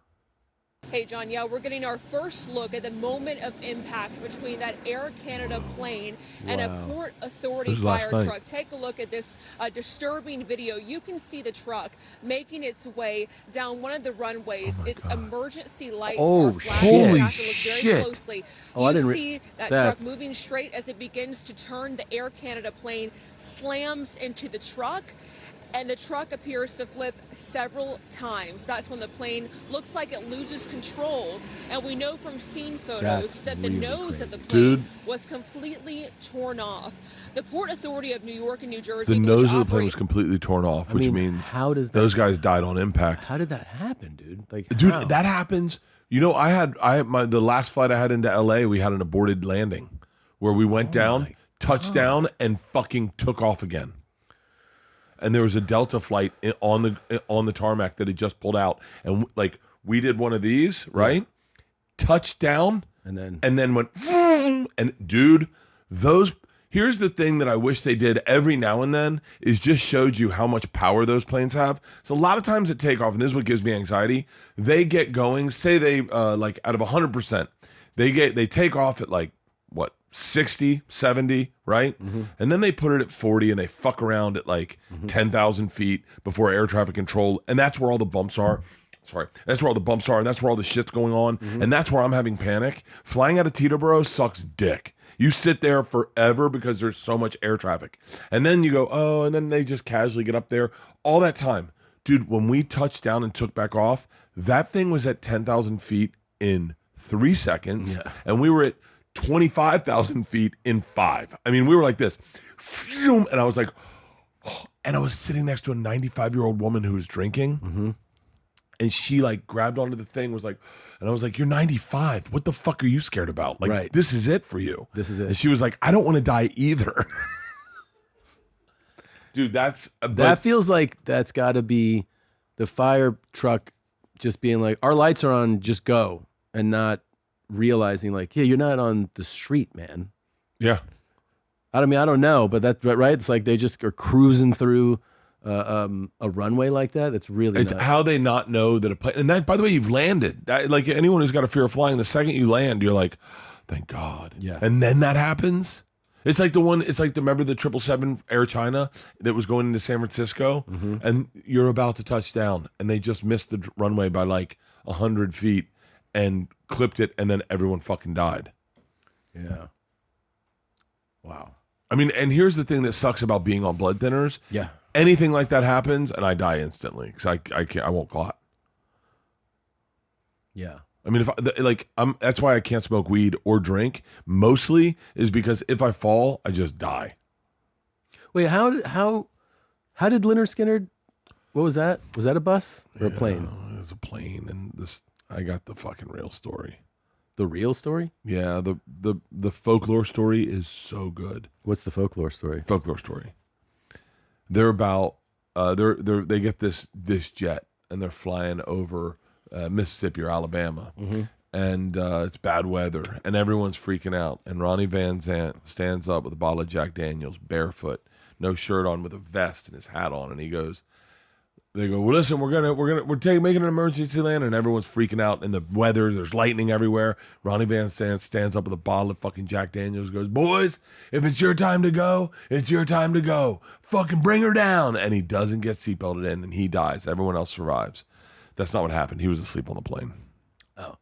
Hey, John, yeah, we're getting our first look at the moment of impact between that Air Canada plane and a Port Authority fire truck. Take a look at this disturbing video. You can see the truck making its way down one of the runways. Its emergency lights are flashing. Holy you have to look very closely. You see that truck moving straight as it begins to turn. The Air Canada plane slams into the truck, and the truck appears to flip several times. That's when the plane looks like it loses control. And we know from scene photos that the nose of the plane was completely torn off. The Port Authority of New York and New Jersey. The nose of the plane was completely torn off, which means how does those guys died on impact. How did that happen, dude? Dude, that happens. You know, I had the last flight I had into LA, we had an aborted landing where we went down, touched down, and fucking took off again. And there was a Delta flight on the tarmac that had just pulled out, and like we did one of these, right? Yeah. Touched down, and then went, and dude, here's the thing that I wish they did every now and then is just showed you how much power those planes have. So a lot of times at takeoff, and this is what gives me anxiety, they get going, say they like out of 100%, they take off at like what, 60, 70, right? Mm-hmm. And then they put it at 40 and they fuck around at like 10,000 feet before air traffic control. And that's where all the bumps are. That's where all the bumps are. And that's where all the shit's going on. Mm-hmm. And that's where I'm having panic. Flying out of Teterboro sucks dick. You sit there forever because there's so much air traffic. And then you go, oh, and then they just casually get up there. All that time. Dude, when we touched down and took back off, that thing was at 10,000 feet in 3 seconds. Yeah. And we were at 25,000 feet in 5. I mean, we were like this. And I was like, oh, and I was sitting next to a 95-year-old woman who was drinking. Mm-hmm. And she like grabbed onto the thing, was like, and I was like, you're 95. What the fuck are you scared about? Like, this is it for you. This is it. And she was like, I don't want to die either. Dude, that feels like that's got to be the fire truck just being like, our lights are on, just go, and not realizing like, yeah, you're not on the street, man. Yeah. I don't know, but that's right. It's like they just are cruising through a runway like that. That's really nuts. How they not know that a plane, and that, by the way, you've landed. That, like anyone who's got a fear of flying, the second you land, you're like, thank God. Yeah. And then that happens. It's like remember the 777 Air China that was going into San Francisco, and you're about to touch down, and they just missed the runway by like 100 feet and clipped it, and then everyone fucking died. Yeah. Wow. I mean, and here's the thing that sucks about being on blood thinners. Yeah. Anything like that happens, and I die instantly because I won't clot. Yeah. I mean, that's why I can't smoke weed or drink. Mostly is because if I fall, I just die. Wait, how did Lynyrd Skynyrd? What was that? Was that a bus or a plane? It was a plane, and I got the fucking real story. The real story? Yeah, the folklore story is so good. What's the folklore story? Folklore story. They're about they get this jet and they're flying over Mississippi or Alabama, and it's bad weather and everyone's freaking out. And Ronnie Van Zant stands up with a bottle of Jack Daniels, barefoot, no shirt on, with a vest and his hat on, and he goes. They go, well, listen, we're making an emergency land, and everyone's freaking out. And the weather, there's lightning everywhere. Ronnie Van Zant stands up with a bottle of fucking Jack Daniels, goes, boys, if it's your time to go, it's your time to go. Fucking bring her down. And he doesn't get seatbelted in, and he dies. Everyone else survives. That's not what happened. He was asleep on the plane. Oh,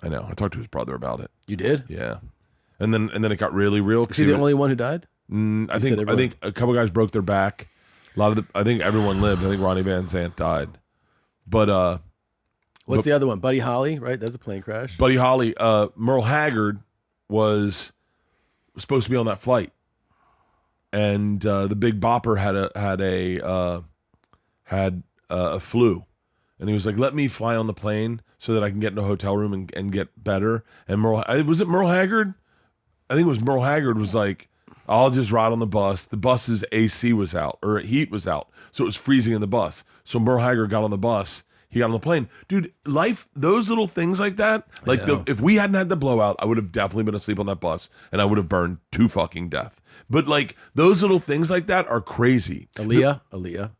I know. I talked to his brother about it. You did? Yeah. And then it got really real. Is he the only one who died? I think a couple guys broke their back. I think everyone lived. I think Ronnie Van Zant died. But what's the other one? Buddy Holly, right? That's a plane crash. Buddy Holly, Merle Haggard was supposed to be on that flight, and the Big Bopper had a flu, and he was like, "Let me fly on the plane so that I can get in a hotel room and get better." And Merle Haggard? I think it was Merle Haggard was like, I'll just ride on the bus. The bus's AC was out, or heat was out, so it was freezing in the bus. So Merle Haggard got on the bus. he got on the plane. Dude, life, those little things like that, like if we hadn't had the blowout, I would have definitely been asleep on that bus and I would have burned to fucking death. But like those little things like that are crazy. Aaliyah.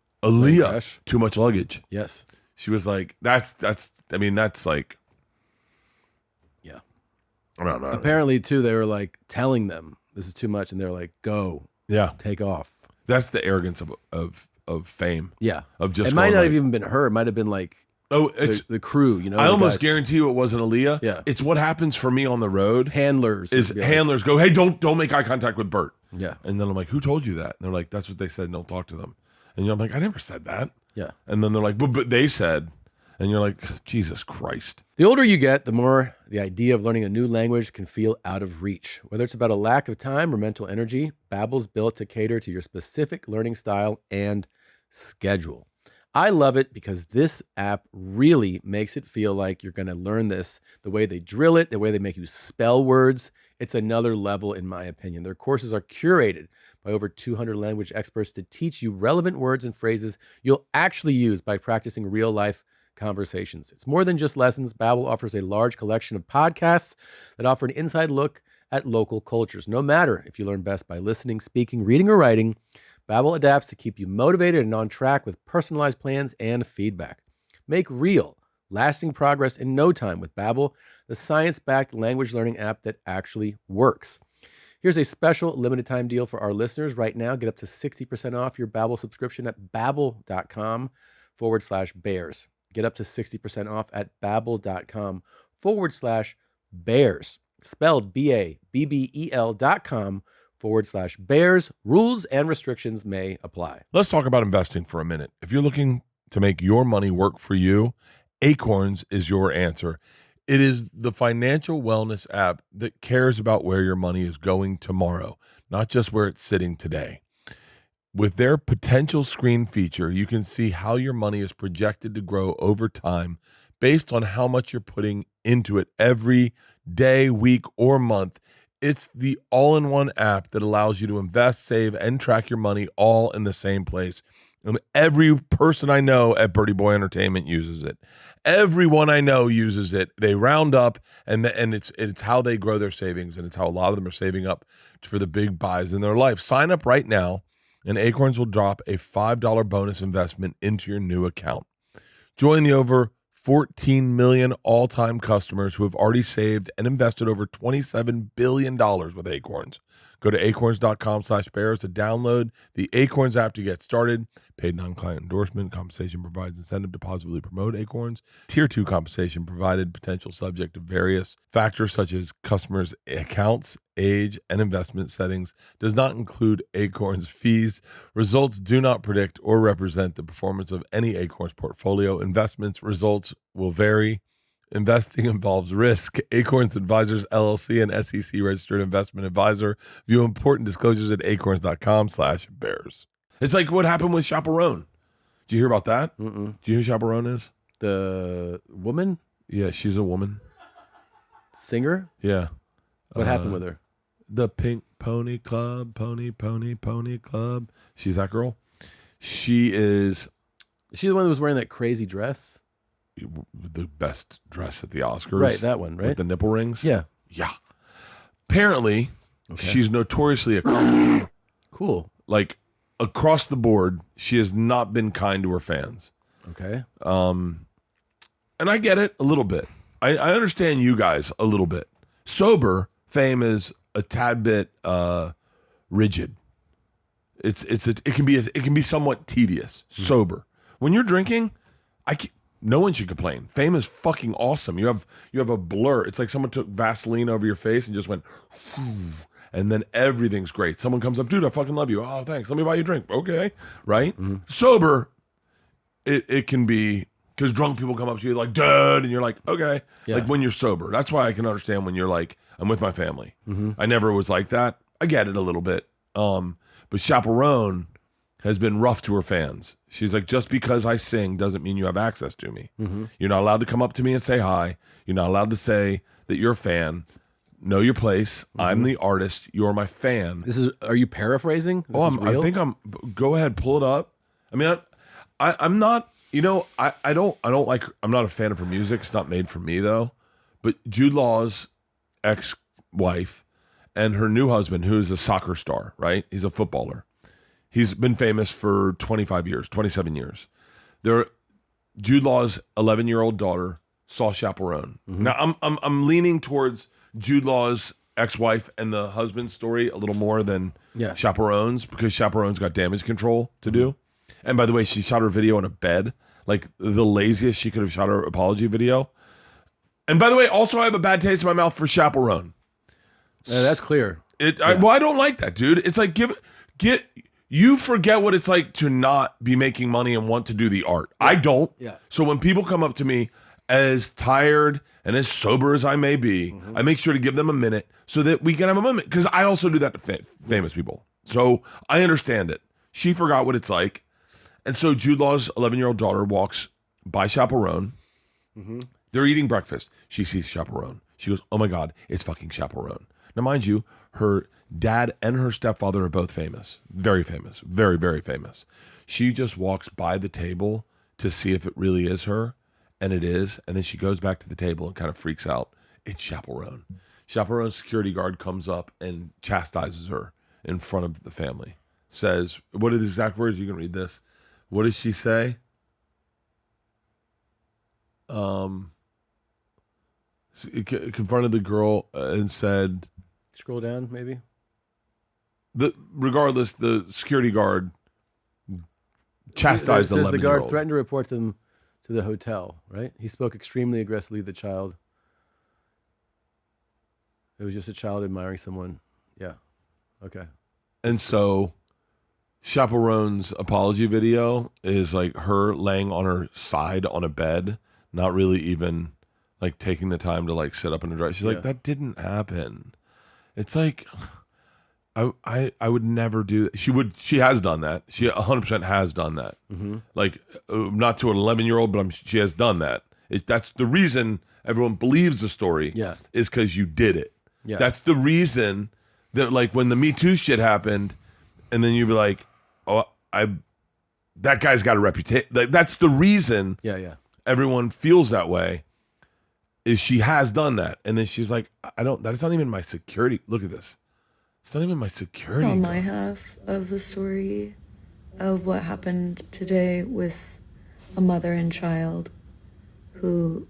Too much luggage. Yes. She was like, that's like, yeah. I don't know. Apparently, too, they were like telling them this is too much, and they're like, go. Yeah. Take off. That's the arrogance of fame. Yeah. Of just it might going not like, have even been her. It might have been like it's the crew, you know. I the almost guys. guarantee you it wasn't Aaliyah. Yeah. It's what happens for me on the road. Handlers. Is handlers go, hey, don't make eye contact with Bert. Yeah. And then I'm like, who told you that? And they're like, that's what they said. Don't talk to them. And you're like, I never said that. Yeah. And then they're like, but they said. And you're like, Jesus Christ. The older you get, the more the idea of learning a new language can feel out of reach. Whether it's about a lack of time or mental energy, Babbel's built to cater to your specific learning style and schedule. I love it because this app really makes it feel like you're going to learn this. The way they drill it, the way they make you spell words, it's another level in my opinion. Their courses are curated by over 200 language experts to teach you relevant words and phrases you'll actually use by practicing real-life conversations. It's more than just lessons. Babbel offers a large collection of podcasts that offer an inside look at local cultures. No matter if you learn best by listening, speaking, reading, or writing, Babbel adapts to keep you motivated and on track with personalized plans and feedback. Make real, lasting progress in no time with Babbel, the science-backed language learning app that actually works. Here's a special limited time deal for our listeners right now. Get up to 60% off your Babbel subscription at babbel.com/bears. Get up to 60% off at babbel.com/bears. Spelled BABBEL.com/bears. Rules and restrictions may apply. Let's talk about investing for a minute. If you're looking to make your money work for you, Acorns is your answer. It is the financial wellness app that cares about where your money is going tomorrow, not just where it's sitting today. With their potential screen feature, you can see how your money is projected to grow over time based on how much you're putting into it every day, week, or month. It's the all-in-one app that allows you to invest, save, and track your money all in the same place. And every person I know at Birdie Boy Entertainment uses it. Everyone I know uses it. They round up, and it's how they grow their savings, and it's how a lot of them are saving up for the big buys in their life. Sign up right now, and Acorns will drop a $5 bonus investment into your new account. Join the over 14 million all-time customers who have already saved and invested over $27 billion with Acorns. Go to acorns.com/bears to download the Acorns app to get started. Paid non-client endorsement. Compensation provides incentive to positively promote Acorns. Tier 2 compensation provided, potential subject to various factors such as customers' accounts, age, and investment settings. Does not include Acorns fees. Results do not predict or represent the performance of any Acorns portfolio. Investments results will vary. Investing involves risk. Acorns Advisors, LLC, and SEC registered investment advisor. View important disclosures at acorns.com/bears. It's like what happened with Chappell Roan. Did you hear about that? Mm-mm. Do you know who Chappell Roan is? The woman? Yeah, she's a woman. Singer? Yeah. What happened with her? The Pink Pony Club, Pony Club. She's that girl. She is the one that was wearing that crazy dress? the best dress at the Oscars. Right, that one, right? With the nipple rings. Yeah. Yeah. Apparently, she's notoriously cool. Like, across the board, she has not been kind to her fans. Okay. And I get it a little bit. I understand you guys a little bit. Sober, fame is a tad bit rigid. It can be somewhat tedious. Sober. When you're drinking, no one should complain. Fame is fucking awesome. You have a blur. It's like someone took Vaseline over your face and just went, and then everything's great. Someone comes up, dude, I fucking love you. Oh, thanks. Let me buy you a drink. Okay, right? Mm-hmm. Sober, it can be, because drunk people come up to you like, dude, and you're like, okay. Yeah. Like when you're sober. That's why I can understand when you're like, I'm with my family. Mm-hmm. I never was like that. I get it a little bit. But Chappell Roan has been rough to her fans. She's like, just because I sing doesn't mean you have access to me. Mm-hmm. You're not allowed to come up to me and say hi. You're not allowed to say that you're a fan. Know your place. Mm-hmm. I'm the artist. You're my fan. Are you paraphrasing? I think I'm. Go ahead, pull it up. I mean, I'm not You know, I don't like. I'm not a fan of her music. It's not made for me though. But Jude Law's ex-wife and her new husband, who is a soccer star, right? He's a footballer. He's been famous for 25 years, 27 years. Jude Law's 11-year-old daughter saw Chappell Roan. Now I'm leaning towards Jude Law's ex-wife and the husband's story a little more than Chappell Roan's, because Chappell Roan's got damage control to do. And by the way, she shot her video in a bed, like the laziest she could have shot her apology video. And by the way, also I have a bad taste in my mouth for Chappell Roan. That's clear. I don't like that, dude. It's like you forget what it's like to not be making money and want to do the art. I don't. Yeah. So when people come up to me as tired and as sober as I may be, I make sure to give them a minute so that we can have a moment. Because I also do that to famous people. So I understand it. She forgot what it's like. And so Jude Law's 11-year-old daughter walks by Chappell Roan. They're eating breakfast. She sees Chappell Roan. She goes, oh my God, it's fucking Chappell Roan. Now, mind you, her dad and her stepfather are both famous. Very famous. Very, very famous. She just walks by the table to see if it really is her. And it is. And then she goes back to the table and kind of freaks out. It's Chappell Roan. Chappell Roan's security guard comes up and chastises her in front of the family. Says, what are the exact words? You can read this. What does she say? She confronted the girl and said, scroll down, maybe. Regardless, the security guard chastised the 11-year-old. The guard threatened to report them to the hotel, right? He spoke extremely aggressively to the child. It was just a child admiring someone. Yeah. Okay. And so Chappell Roan's apology video is like her laying on her side on a bed, not really even like taking the time to like sit up in a dress. She's like, that didn't happen. It's like, I would never do that. She has done that. She 100% has done that. Like, not to an 11-year-old, but she has done that. That's the reason everyone believes the story. Is because you did it. That's the reason that, like, when the Me Too shit happened, and then you'd be like, oh, that guy's got a reputation. Like, that's the reason everyone feels that way, is she has done that. And then she's like, that's not even my security. Look at this. It's not even my security. On my half of the story of what happened today with a mother and child who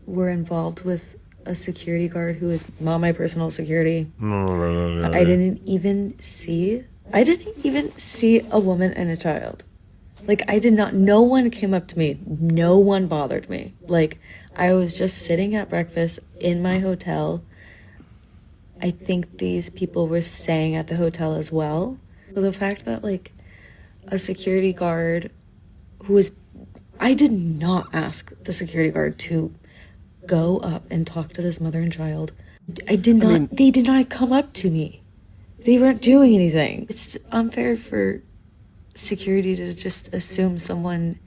were involved with a security guard who is not my personal security. I didn't even see a woman and a child. Like, I did not, no one came up to me. No one bothered me. Like, I was just sitting at breakfast in my hotel. I think these people were staying at the hotel as well. So the fact that, like, a security guard I did not ask the security guard to go up and talk to this mother and child. They did not come up to me. They weren't doing anything. It's unfair for security to just assume someone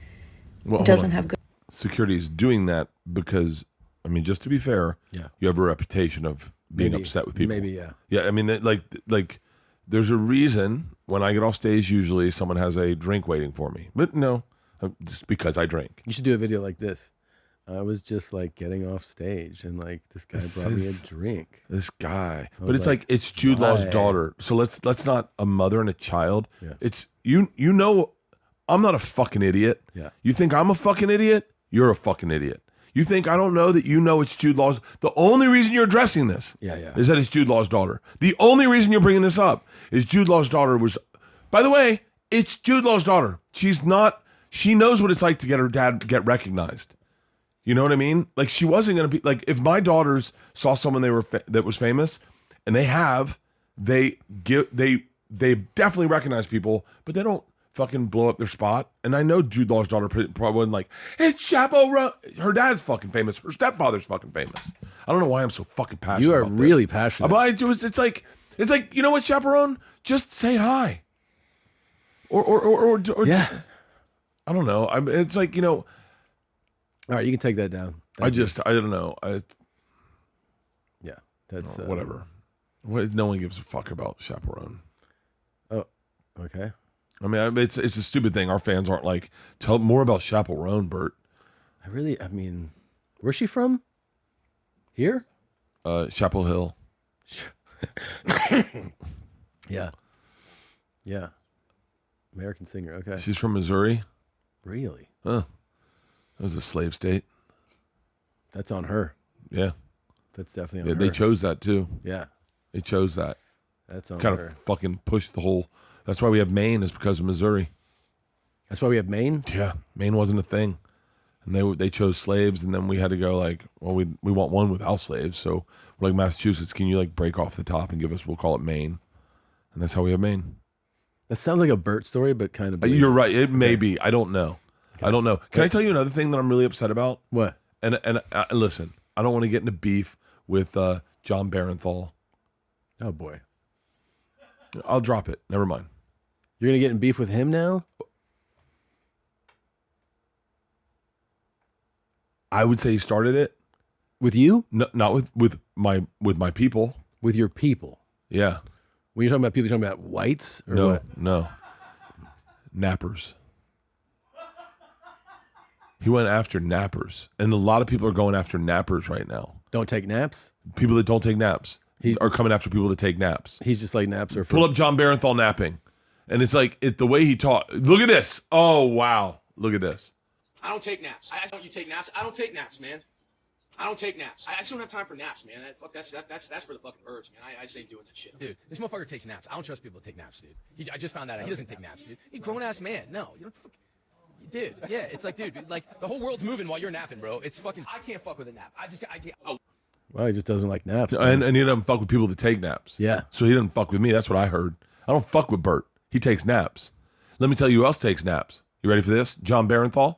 doesn't have good. Security is doing that because, I mean, just to be fair, you have a reputation of being upset with people. Yeah, I mean, like, there's a reason when I get off stage, usually someone has a drink waiting for me. But no, just because I drink. You should do a video like this. I was just like getting off stage and like this guy brought me a drink. This guy. But it's like it's Jude Law's daughter. So let's not a mother and a child. It's you know I'm not a fucking idiot. You think I'm a fucking idiot? You're a fucking idiot. You think I don't know that you know it's Jude Law's. The only reason you're addressing this is that it's Jude Law's daughter. The only reason you're bringing this up is Jude Law's daughter was, by the way, it's Jude Law's daughter. She knows what it's like to get her dad get recognized. You know what I mean? Like, she wasn't going to be, like, if my daughters saw someone that was famous, and they've definitely recognized people, but they don't fucking blow up their spot. And I know Jude Law's daughter probably wasn't like, it's Chappell Roan. Her dad's fucking famous. Her stepfather's fucking famous. I don't know why I'm so fucking passionate. You are about really this. passionate. But it's like, you know what, Chappell Roan? Just say hi. Or yeah. I don't know. It's like, you know. All right, you can take that down. I don't know. That's whatever. No one gives a fuck about Chappell Roan. Oh, okay. I mean, it's a stupid thing. Our fans aren't like, tell more about Chappell Roan, Bert. I mean, where's she from? Here? Chapel Hill. Yeah. Yeah. American singer. Okay. She's from Missouri. Really? Huh. That was a slave state. That's on her. Yeah. That's definitely on her. They chose that too. Yeah. They chose that. That's on kind her. of fucking pushed the whole. That's why we have Maine, is because of Missouri. That's why we have Maine? Yeah. Maine wasn't a thing. And they chose slaves, and then we had to go like, well, we want one without slaves. So we're like, Massachusetts, can you like break off the top and give us, we'll call it Maine. And that's how we have Maine. That sounds like a Bert story, but kind of. You're right. It may be. I don't know. Okay. I don't know. Can I tell you another thing that I'm really upset about? What? And listen, I don't want to get into beef with John Bernthal. Oh boy. I'll drop it. Never mind. You're gonna get in beef with him now? I would say he started it. With you? No, not with my people. With your people? Yeah. When you're talking about people, you're talking about whites or no, what? No. Nappers. He went after nappers. And a lot of people are going after nappers right now. Don't take naps? People that don't take naps are coming after people that take naps. He's just like naps are for... Pull up John Bernthal napping. And it's like, it's the way he taught. Look at this. Oh, wow. Look at this. I don't take naps. I don't you take naps. I don't take naps, man. I don't take naps. I just don't have time for naps, man. Fuck, that's for the fucking birds, man. I just ain't doing that shit. Dude, this motherfucker takes naps. I don't trust people that take naps, dude. I just found that out. He doesn't take naps, dude. He's a grown-ass man. No, you don't fuck. Dude, yeah, it's like, dude, like, the whole world's moving while you're napping, bro. It's fucking, I can't fuck with a nap. I can't. Oh. Well, he just doesn't like naps. And he doesn't fuck with people that take naps. Yeah. So he doesn't fuck with me. That's what I heard. I don't fuck with Bert. He takes naps. Let me tell you who else takes naps. You ready for this? John Bernthal,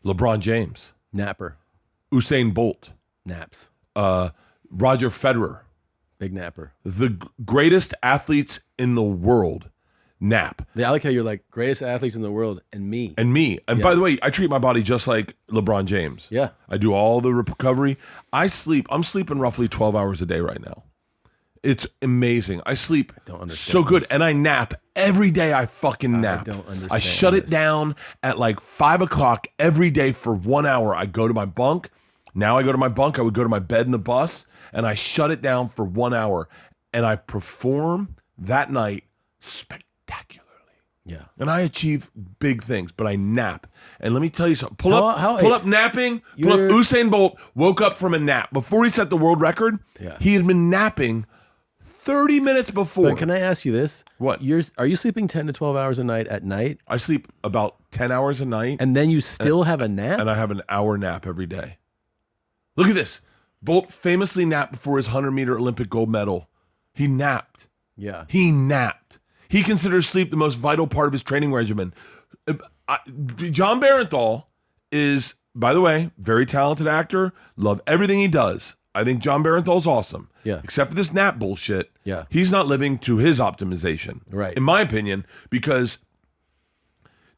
LeBron James. Napper. Usain Bolt. Naps. Roger Federer. Big napper. The greatest athletes in the world nap. I like how you're like, greatest athletes in the world and me. And me. And by the way, I treat my body just like LeBron James. Yeah. I do all the recovery. I'm sleeping roughly 12 hours a day right now. It's amazing. I sleep so good. This. And I nap every day. I fucking nap. I don't understand. I shut it down at like 5 o'clock every day for 1 hour. I go to my bunk. Now I go to my bunk. I would go to my bed in the bus and I shut it down for 1 hour. And I perform that night spectacularly. Yeah. And I achieve big things, but I nap. And let me tell you something. Pull up napping. Pull up Usain Bolt woke up from a nap. Before he set the world record, he had been napping 30 minutes before. But can I ask you this? What? Are you sleeping 10 to 12 hours a night at night? I sleep about 10 hours a night. And then you still have a nap? And I have an hour nap every day. Look at this. Bolt famously napped before his 100-meter Olympic gold medal. He napped. Yeah. He napped. He considers sleep the most vital part of his training regimen. John Bernthal is, by the way, very talented actor. Love everything he does. I think John Bernthal's awesome. Yeah. Except for this nap bullshit. Yeah. He's not living to his optimization. Right. In my opinion, because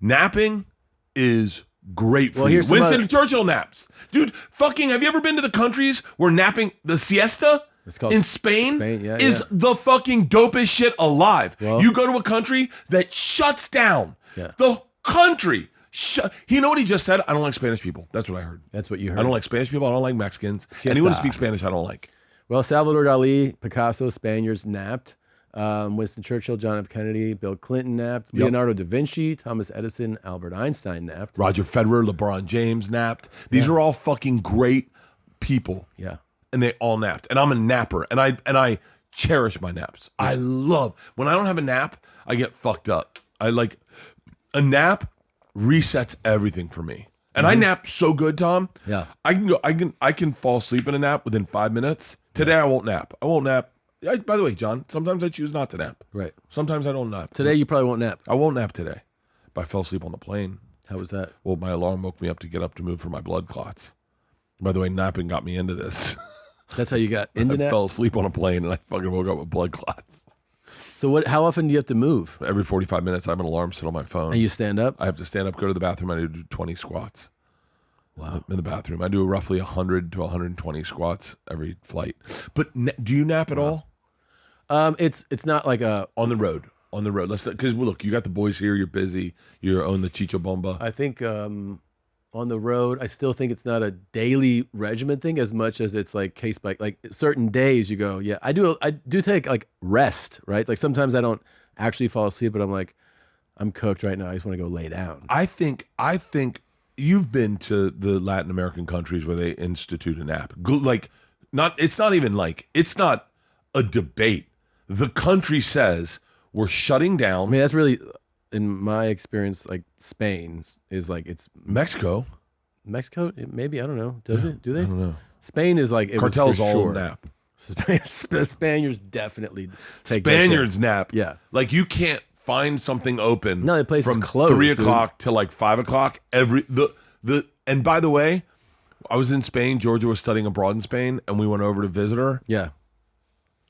napping is great for you. Winston Churchill naps. Dude, fucking, have you ever been to the countries where napping, the siesta in Spain, is the fucking dopest shit alive? Well, you go to a country that shuts down. Yeah. The country. You know what he just said? I don't like Spanish people. That's what I heard. That's what you heard. I don't like Spanish people. I don't like Mexicans. Siesta. Anyone who speaks Spanish, I don't like. Well, Salvador Dali, Picasso, Spaniards napped. Winston Churchill, John F. Kennedy, Bill Clinton napped. Leonardo da Vinci, Thomas Edison, Albert Einstein napped. Roger Federer, LeBron James napped. These are all fucking great people. Yeah. And they all napped. And I'm a napper. And I cherish my naps. I love when I don't have a nap, I get fucked up. I like a nap resets everything for me. And I nap so good, Tom. Yeah. I can fall asleep in a nap within 5 minutes. Today I won't nap. I won't nap. By the way, John, sometimes I choose not to nap. Right. Sometimes I don't nap. Today you probably won't nap. I won't nap today. But I fell asleep on the plane. How was that? Well, my alarm woke me up to get up to move for my blood clots. By the way, napping got me into this. That's how you got into nap? I fell asleep on a plane and I fucking woke up with blood clots. So how often do you have to move? Every 45 minutes I have an alarm set on my phone. And you stand up? I have to stand up, go to the bathroom, I do 20 squats. Wow. In the bathroom. I do roughly 100 to 120 squats every flight. But do you nap at all? It's not like a... On the road? on the road? Because look, you got the boys here. You're busy. You own the Chicho Bomba. I think on the road, I still think it's not a daily regimen thing as much as it's like case by like certain days you go, yeah, I do take like rest, right? Like sometimes I don't actually fall asleep, but I'm like, I'm cooked right now. I just want to go lay down. I think you've been to the Latin American countries where they institute a nap. Like, it's not a debate. The country says we're shutting down. I mean, that's really, in my experience, like Spain is like it's Mexico. Mexico, maybe, I don't know. Does it? Do they? I don't know. Spain is like it cartels was for all sure. nap. The Spaniards definitely take Spaniards nap. Yeah, like you can't find something open. No, the place from is closed. 3 o'clock till like 5 o'clock. And by the way, I was in Spain. Georgia was studying abroad in Spain, and we went over to visit her. Yeah,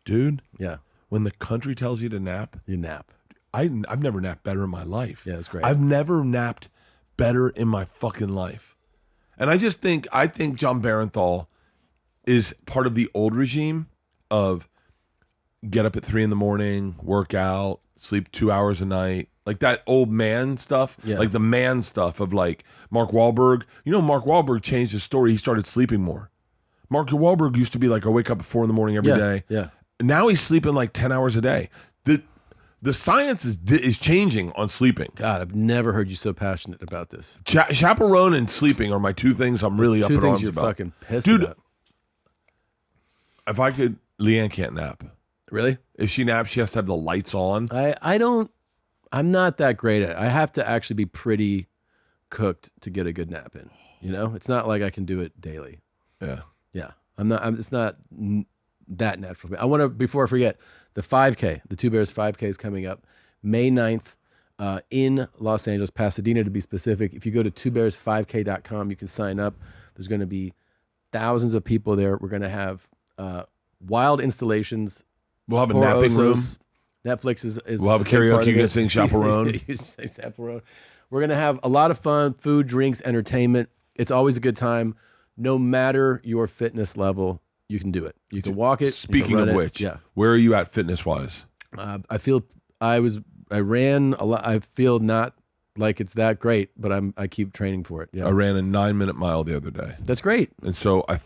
dude. Yeah, when the country tells you to nap, you nap. I've never napped better in my life. Yeah, it's great. I've never napped better in my fucking life. And I think John Bernthal is part of the old regime of get up at 3 a.m, work out, sleep 2 hours a night, like that old man stuff, like the man stuff of like Mark Wahlberg. You know, Mark Wahlberg changed his story. He started sleeping more. Mark Wahlberg used to be like, I wake up at 4 a.m. every day. Yeah. Now he's sleeping like 10 hours a day. The science is changing on sleeping. God, I've never heard you so passionate about this. Chappell Roan and sleeping are my two things I'm really up in arms about. Two things you're fucking pissed Dude, about. If I could, Leanne can't nap. Really? If she naps, she has to have the lights on. I'm not that great at it. I have to actually be pretty cooked to get a good nap in. You know? It's not like I can do it daily. Yeah. Yeah. It's not that natural for me. I want to, before I forget, the 5K, the Two Bears 5K is coming up May 9th in Los Angeles, Pasadena to be specific. If you go to twobears5k.com, you can sign up. There's going to be thousands of people there. We're going to have wild installations. We'll have a napping room. Netflix is we'll have a karaoke. You can sing Chappell Roan. We're going to have a lot of fun, food, drinks, entertainment. It's always a good time. No matter your fitness level, you can do it. You can walk it. Speaking of which, where are you at fitness-wise? I ran a lot. I feel not like it's that great, but I keep training for it. Yeah. I ran a 9-minute mile the other day. That's great. And so I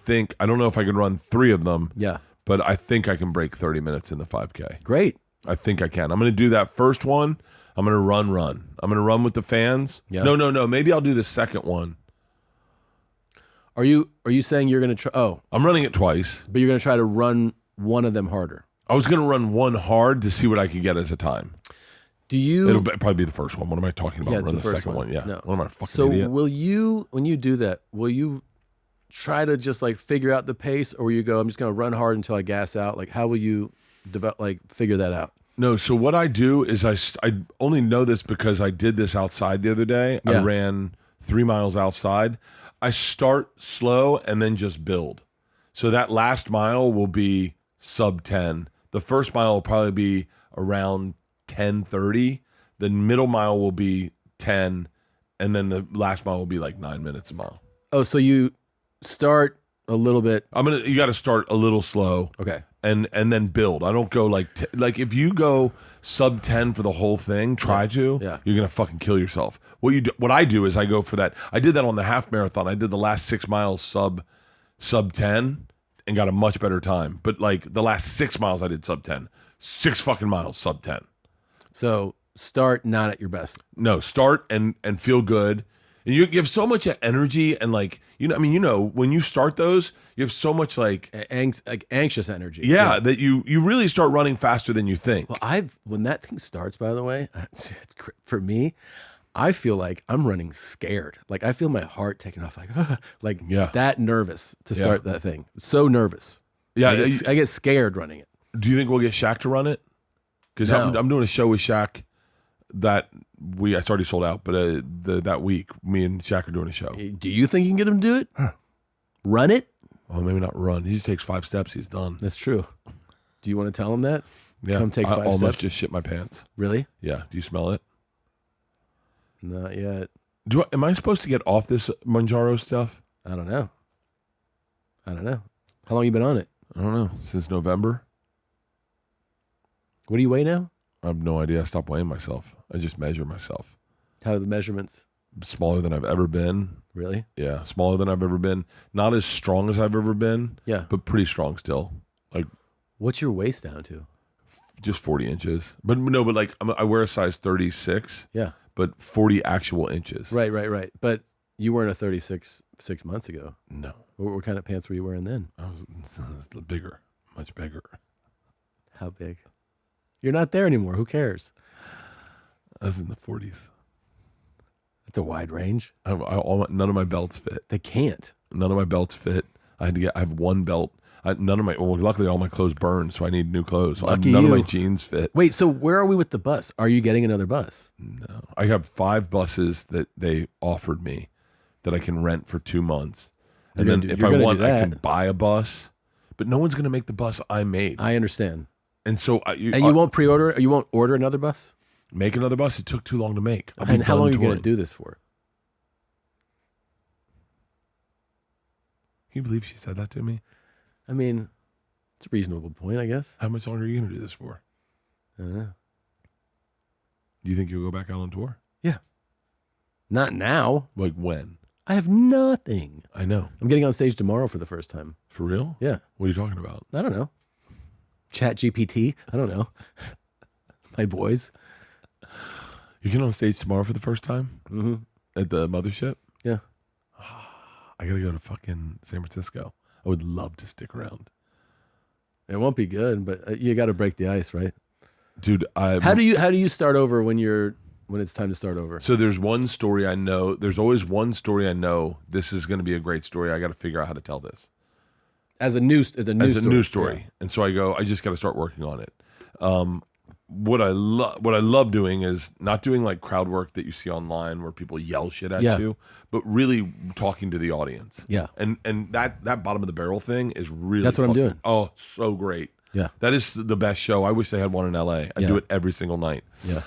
don't know if I can run 3 of them. Yeah. But I think I can break 30 minutes in the 5K. Great. I think I can. I'm going to do that first one. I'm going to run. I'm going to run with the fans. Yeah. No. Maybe I'll do the second one. Are you saying you're going to try? Oh, I'm running it twice. But you're going to try to run one of them harder. I was going to run one hard to see what I could get as a time. It'll probably be the first one. What am I talking about? Run the second one. Yeah. No. What am I fucking idiot? So will you, when you do that, will you try to just like figure out the pace, or will you go, I'm just going to run hard until I gas out? Like, how will you figure that out? No. So what I do is I only know this because I did this outside the other day. Yeah. I ran 3 miles outside. I start slow and then just build. So that last mile will be sub 10. The first mile will probably be around 10:30. The middle mile will be 10, and then the last mile will be like 9 minutes a mile. Oh, so you start a little bit. You got to start a little slow. Okay. And then build. I don't go like if you go sub 10 for the whole thing, you're gonna fucking kill yourself. What I do is I go for that. I did that on the half marathon. I did the last 6 miles sub 10 and got a much better time. But like the last 6 miles I did sub 10. 6 fucking miles sub 10. So start not at your best. No, start and feel good. And you have so much energy and like, when you start those, you have so much like anxious energy. Yeah, that you really start running faster than you think. Well, when that thing starts, by the way, for me, I feel like I'm running scared. Like I feel my heart taking off, like that nervous to start that thing. So nervous. Yeah, I get scared running it. Do you think we'll get Shaq to run it? Because I'm doing a show with Shaq that it's already sold out, but that week, me and Shaq are doing a show. Do you think you can get him to do it? Huh. Run it? Oh, maybe not run. He just takes 5 steps. He's done. That's true. Do you want to tell him that? Yeah. Come take 5 steps. I almost just shit my pants. Really? Yeah. Do you smell it? Not yet. Am I supposed to get off this Manjaro stuff? I don't know. How long you been on it? I don't know. Since November. What do you weigh now? I have no idea. I stopped weighing myself. I just measure myself. How are the measurements? Smaller than I've ever been. Really? Yeah, smaller than I've ever been. Not as strong as I've ever been. Yeah. But pretty strong still. Like, what's your waist down to? Just 40 inches. But no, but like I wear a size 36. Yeah. But 40 actual inches. Right. But you weren't a 36 6 months ago. No. What kind of pants were you wearing then? I was bigger, much bigger. How big? You're not there anymore. Who cares? I was in the 40s. That's a wide range. None of my belts fit. They can't. None of my belts fit. I have one belt. Luckily all my clothes burned, so I need new clothes. None of my jeans fit. Wait, so where are we with the bus? Are you getting another bus? No. I have 5 buses that they offered me that I can rent for 2 months. And then if I want, I can buy a bus. But no one's going to make the bus I made. I understand. And so you won't pre-order? You won't order another bus? Make another bus? It took too long to make. And how long are you going to do this for? Can you believe she said that to me? I mean, it's a reasonable point, I guess. How much longer are you going to do this for? I don't know. Do you think you'll go back out on tour? Yeah. Not now. Like when? I have nothing. I know. I'm getting on stage tomorrow for the first time. For real? Yeah. What are you talking about? I don't know. Chat GPT? I don't know. My boys. You get on stage tomorrow for the first time? Mm-hmm. At the mothership? Yeah. I got to go to fucking San Francisco. I would love to stick around. It won't be good, but you got to break the ice, right? Dude, How do you start over when it's time to start over? So there's one story I know. There's always one story I know. This is going to be a great story. I got to figure out how to tell this as a new story. Yeah. And so I just got to start working on it. What I love doing is not doing like crowd work that you see online where people yell shit at you, but really talking to the audience. Yeah. And that bottom of the barrel thing is really That's what I'm doing. Oh, so great. Yeah. That is the best show. I wish they had one in LA. I do it every single night. Yeah.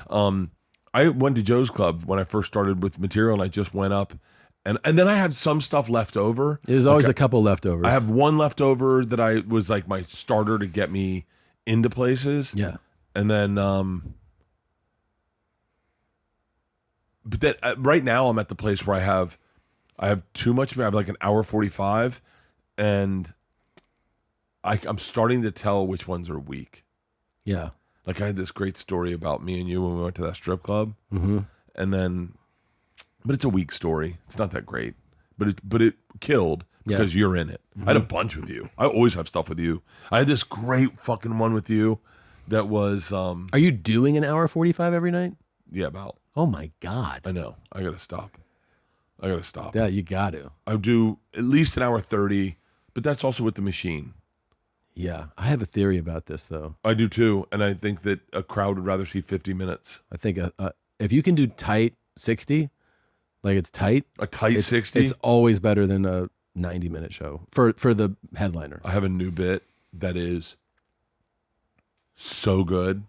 I went to Joe's Club when I first started with material, and I just went up, and then I had some stuff left over. There's always a couple leftovers. I have one left over that I was like my starter to get me into places. Yeah. And then, but that right now I'm at the place where I have too much. I have like an hour 45, and I'm starting to tell which ones are weak. Yeah. Like I had this great story about me and you when we went to that strip club, and then, but it's a weak story. It's not that great, but it killed because you're in it. I had a bunch with you. I always have stuff with you. I had this great fucking one with you. That was. Are you doing an hour 45 every night? Yeah, about. Oh my God. I know. I gotta stop. Yeah, you got to. I do at least an hour 30, but that's also with the machine. Yeah, I have a theory about this though. I do too, and I think that a crowd would rather see 50 minutes. I think if you can do tight 60, like it's tight. A tight 60? It's always better than a 90-minute show for the headliner. I have a new bit that is so good.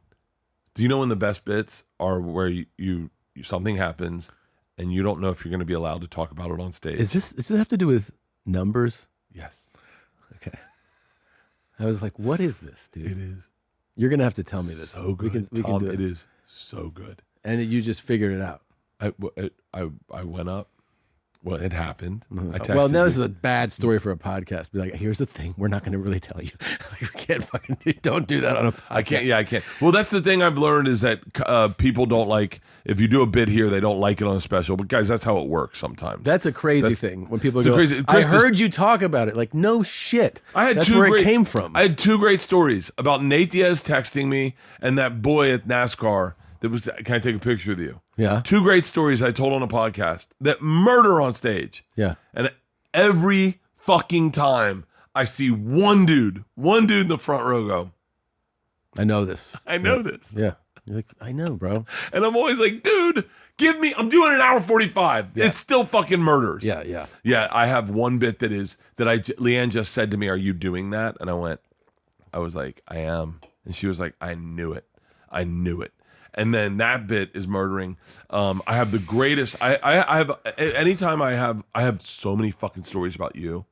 Do you know when the best bits are where you something happens and you don't know if you're going to be allowed to talk about it on stage? Does this have to do with numbers? Yes. Okay. I was like, what is this, dude? It is. You're going to have to tell me this. So good. We can do it. It is so good. And you just figured it out. I went up. Well, it happened. I texted well, now you. this is a bad story for a podcast. Be like, here's the thing. We're not going to really tell you. We can't fucking don't do that on a podcast. I can't. Well, that's the thing I've learned is that people don't like, if you do a bit here, they don't like it on a special. But guys, that's how it works sometimes. That's a crazy thing. When people go, crazy, I heard you talk about it. Like, no shit. That's where it came from. I had 2 great stories about Nate Diaz texting me and that boy at NASCAR that was, can I take a picture with you? Yeah. 2 great stories I told on a podcast that murder on stage. Yeah. And every fucking time I see one dude in the front row go, I know this. I know this. Yeah. You're like, I know, bro. And I'm always like, dude, I'm doing an hour 45. Yeah. It's still fucking murders. Yeah. Yeah, I have one bit that Leanne just said to me, are you doing that? And I was like, I am. And she was like, I knew it. And then that bit is murdering. I have the greatest. I have anytime I have so many fucking stories about you.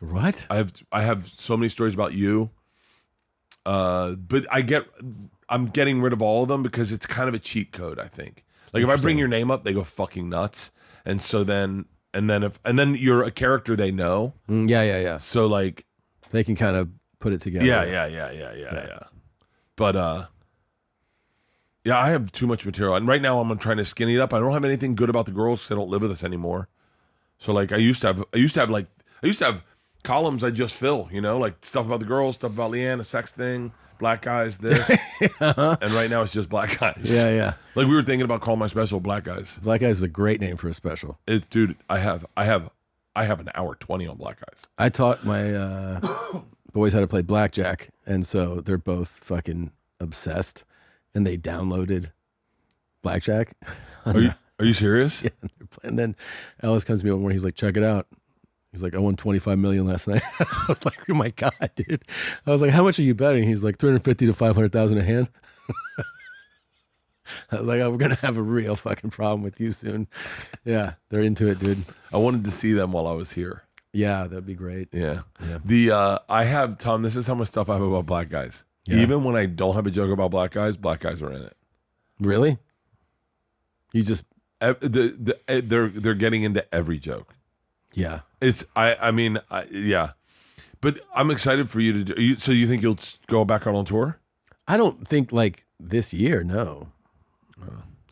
What? I have so many stories about you. But I'm getting rid of all of them because it's kind of a cheat code, I think. Like if I bring your name up, they go fucking nuts. And so then you're a character they know. Yeah. So like they can kind of put it together. Yeah. But yeah, I have too much material. And right now I'm trying to skinny it up. I don't have anything good about the girls because they don't live with us anymore. So like I used to have columns I just fill, like stuff about the girls, stuff about Leanne, a sex thing, black guys, this. And right now it's just black guys. Yeah. Like we were thinking about calling my special Black Guys. Black Guys is a great name for a special. Dude, I have an hour 20 on Black Guys. I taught my boys how to play blackjack, and so they're both fucking obsessed, and they downloaded blackjack. Are you serious? Yeah. And then Ellis comes to me one morning. He's like, check it out. He's like, I won $25 million last night. I was like, oh my God, dude. I was like, how much are you betting? He's like, 350 to 500,000 a hand. I was like, oh, we're going to have a real fucking problem with you soon. Yeah, they're into it, dude. I wanted to see them while I was here. Yeah, that'd be great. Yeah. I have, Tom, this is how much stuff I have about black guys. Yeah. Even when I don't have a joke about black guys are in it. Really? You just... They're getting into every joke. Yeah. It's, yeah. But I'm excited for you to do, so you think you'll go back out on tour? I don't think like this year, no.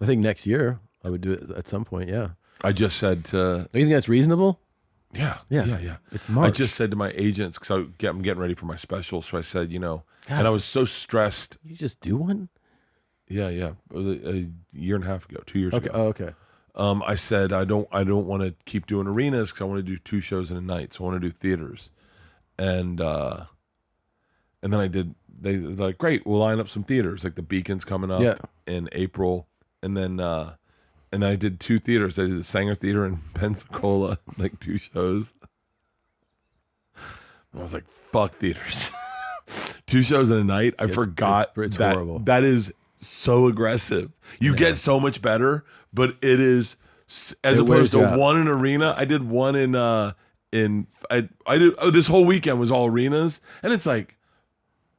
I think next year I would do it at some point, yeah. I just said to... Do you think that's reasonable? Yeah. It's March. I just said to my agents, because I'm getting ready for my special, so I said, and I was so stressed. You just do one? Yeah. It was a year and a half ago, 2 years ago. Oh, okay. I said I don't want to keep doing arenas because I want to do 2 shows in a night, so I want to do theaters, and then I did. They're like, great, we'll line up some theaters, like the Beacon's coming up in April, and then I did 2 theaters. I did the Sanger Theater in Pensacola, like 2 shows. I was like, fuck theaters. 2 shows in a night. I forgot it's that horrible. That is so aggressive. You get so much better, but it is as opposed to one in arena. I did one this whole weekend was all arenas, and it's like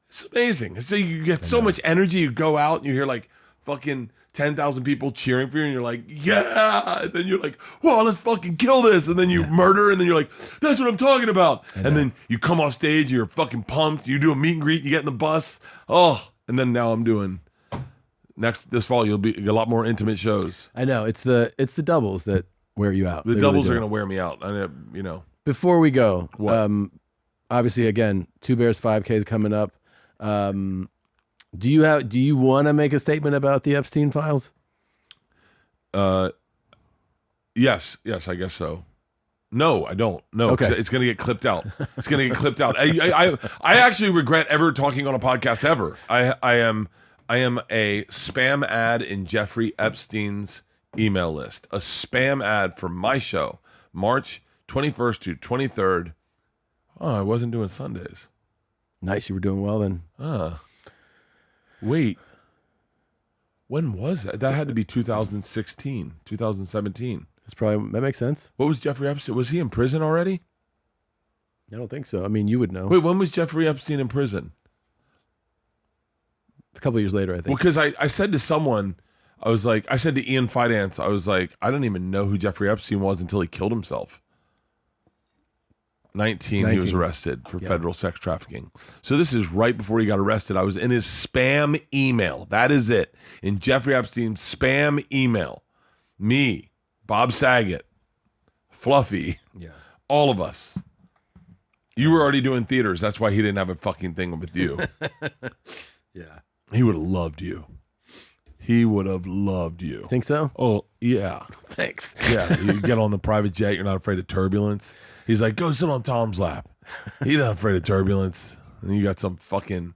it's amazing. So you get so much energy. You go out and you hear like fucking 10,000 people cheering for you, and you're like, yeah. And then you're like, well, let's fucking kill this. And then you murder, and then you're like, that's what I'm talking about. And then you come off stage, you're fucking pumped. You do a meet and greet, you get in the bus. Oh, and then now I'm doing this fall. You'll be a lot more intimate shows. I know it's the doubles that wear you out. The They doubles really are going to wear me out. Before we go, What? Obviously, again, 2 Bears 5K is coming up. Do you want to make a statement about the Epstein files? Yes, I guess so. No, I don't. No, Okay. it's going to get clipped out. It's going to get clipped out. I actually regret ever talking on a podcast ever. I am a spam ad in Jeffrey Epstein's email list. A spam ad for my show, March 21st to 23rd. Oh, I wasn't doing Sundays. Nice, you were doing well then. Wait. When was that? That had to be 2016, 2017. That makes sense. What was Jeffrey Epstein? Was he in prison already? I don't think so. I mean, you would know. Wait, when was Jeffrey Epstein in prison? A couple of years later, I think. Well, because I said to someone, I said to Ian Finance, I was like, I didn't even know who Jeffrey Epstein was until he killed himself. 19, he was arrested for federal sex trafficking. So this is right before he got arrested. I was in his spam email. That is it. In Jeffrey Epstein's spam email. Me, Bob Saget, Fluffy, all of us. You were already doing theaters. That's why he didn't have a fucking thing with you. Yeah. He would have loved you. He would have loved you. Think so? Oh, yeah. Thanks. Yeah, you get on the private jet. You're not afraid of turbulence. He's like, go sit on Tom's lap. He's not afraid of turbulence. And you got some fucking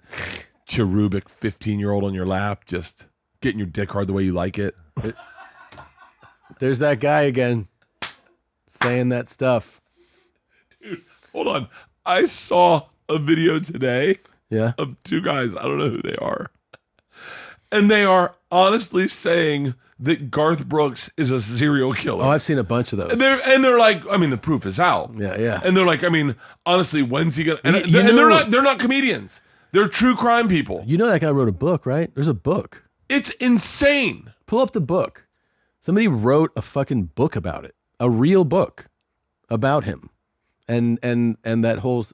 cherubic 15-year-old on your lap just getting your dick hard the way you like it. There's that guy again saying that stuff. Dude, hold on. I saw a video today Yeah. of 2 guys. I don't know who they are. And they are honestly saying that Garth Brooks is a serial killer. Oh, I've seen a bunch of those. And they're like, I mean, the proof is out. Yeah. And they're like, I mean, honestly, when's he gonna? And they're not comedians. They're true crime people. You know that guy wrote a book, right? There's a book. It's insane. Pull up the book. Somebody wrote a fucking book about it. A real book about him. And that whole,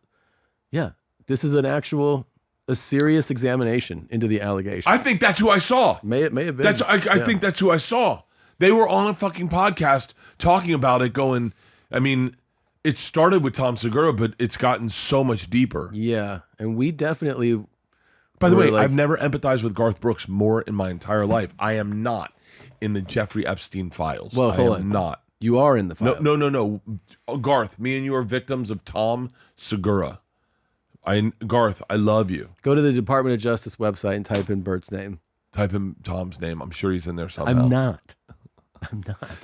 yeah, this is a serious examination into the allegation. I think that's who I saw. May have been. I think that's who I saw. They were on a fucking podcast talking about it going, I mean, it started with Tom Segura, but it's gotten so much deeper. Yeah, and we definitely... By the way, I've never empathized with Garth Brooks more in my entire life. I am not in the Jeffrey Epstein files. Well, hold on. Not. You are in the files. No. Garth, me and you are victims of Tom Segura. Garth, I love you. Go to the Department of Justice website and type in Bert's name. Type in Tom's name. I'm sure he's in there somehow. I'm not.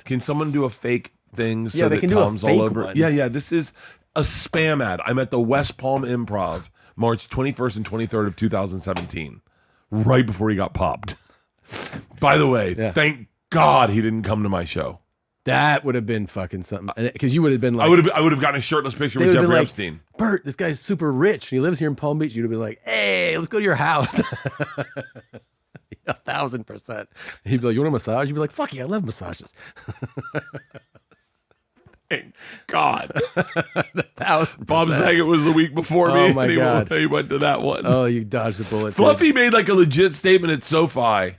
Can someone do a fake thing so Yeah, they that can do a Tom's fake all over? one. Yeah. This is a spam ad. I'm at the West Palm Improv, March 21st and 23rd of 2017, right before he got popped. By the way, thank God he didn't come to my show. That would have been fucking something. Because you would have been like... I would have gotten a shirtless picture with Jeffrey Epstein. Bert, this guy's super rich. And he lives here in Palm Beach. You'd have been like, hey, let's go to your house. 1,000%. He'd be like, you want a massage? You'd be like, fuck yeah, I love massages. Thank God. 1,000%. Bob Saget was the week before me. Oh my God. He went to that one. Oh, you dodged the bullet. Fluffy made like a legit statement at SoFi.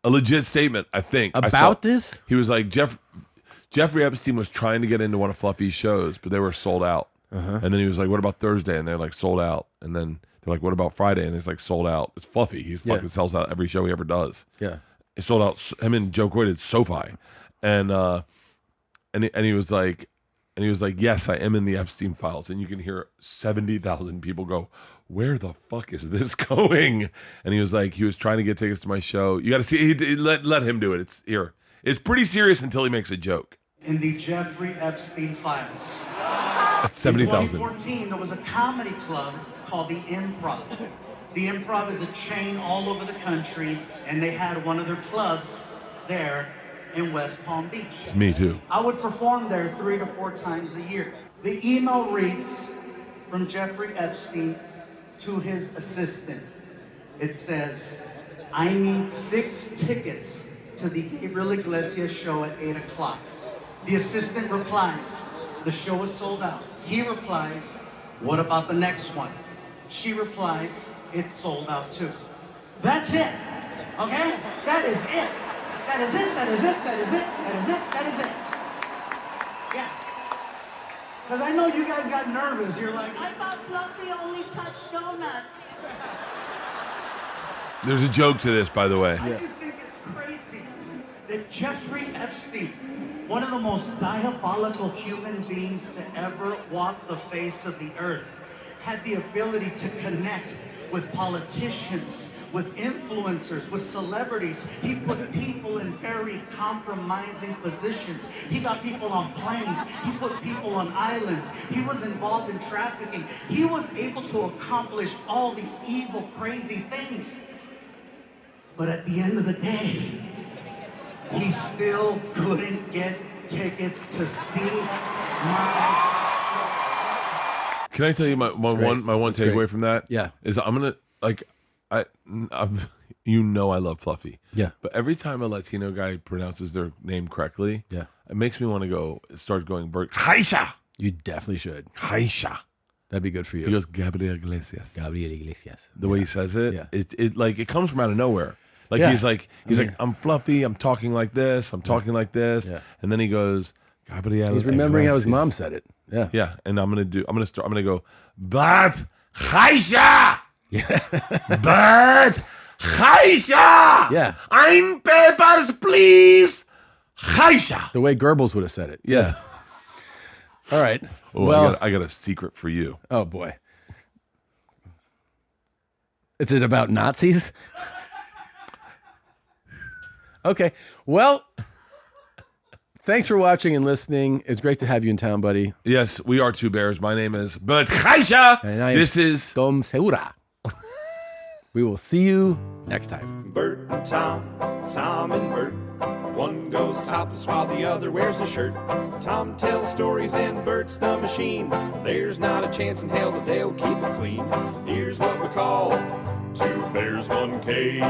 A legit statement, I think. About this? He was like, Jeffrey Epstein was trying to get into one of Fluffy's shows, but they were sold out. And then he was like, what about Thursday? And they're like, sold out. And then they're like, what about Friday? And it's like, sold out. It's Fluffy. He fucking sells out every show he ever does. Yeah. He sold out. Him and Joe Coy did SoFi. And he was like, yes, I am in the Epstein files. And you can hear 70,000 people go, where the fuck is this going? And he was like, he was trying to get tickets to my show. You got to see, let him do it. It's here. It's pretty serious until he makes a joke. In the Jeffrey Epstein files. That's 70,000. In 2014, there was a comedy club called the Improv. The Improv is a chain all over the country, and they had one of their clubs there in West Palm Beach. Me too. I would perform there 3 to 4 times a year. The email reads from Jeffrey Epstein to his assistant. It says, I need 6 tickets to the Gabriel Iglesias show at 8 o'clock. The assistant replies, the show is sold out. He replies, what about the next one? She replies, it's sold out too. That's it, okay? That is it. That is it, that is it, that is it, that is it, that is it. Yeah. Because I know you guys got nervous. You're like, I thought Fluffy only touched donuts. There's a joke to this, by the way. I just think it's crazy that Jeffrey Epstein, one of the most diabolical human beings to ever walk the face of the earth, had the ability to connect with politicians, with influencers, with celebrities. He put people in very compromising positions. He got people on planes. He put people on islands. He was involved in trafficking. He was able to accomplish all these evil, crazy things. But at the end of the day, he still couldn't get tickets to see my... Can I tell you my one takeaway from that? Yeah. Is I'm gonna you know I love Fluffy. Yeah. But every time a Latino guy pronounces their name correctly, it makes me want to start going Bert Kreischer. You definitely should. Kreischer. That'd be good for you. He goes Gabriel Iglesias. Gabriel Iglesias. The way he says it, Yeah. it comes from out of nowhere. Like Yeah. he's like I'm Fluffy. I'm talking like this. I'm talking like this. Yeah. And then he goes Gabriel. He's remembering how his Iglesias. mom said it. Yeah. Yeah. And I'm gonna go Bert Kreischer. Bert Kreischer. Yeah. Ein papers, please. Kreischer. The way Goebbels would have said it. Yeah. All right. Oh, well, I got a secret for you. Oh boy. Is it about Nazis? Okay. Well, thanks for watching and listening. It's great to have you in town, buddy. Yes, we are two bears. My name is Bert Kreischer. And I am This is Tom Segura. We will see you next time. Bert and Tom, Tom and Bert, One goes topless while the other wears a shirt. Tom tells stories and Bert's the machine. There's not a chance in hell that they'll keep it clean. Here's what we call 2 bears, 1 cave.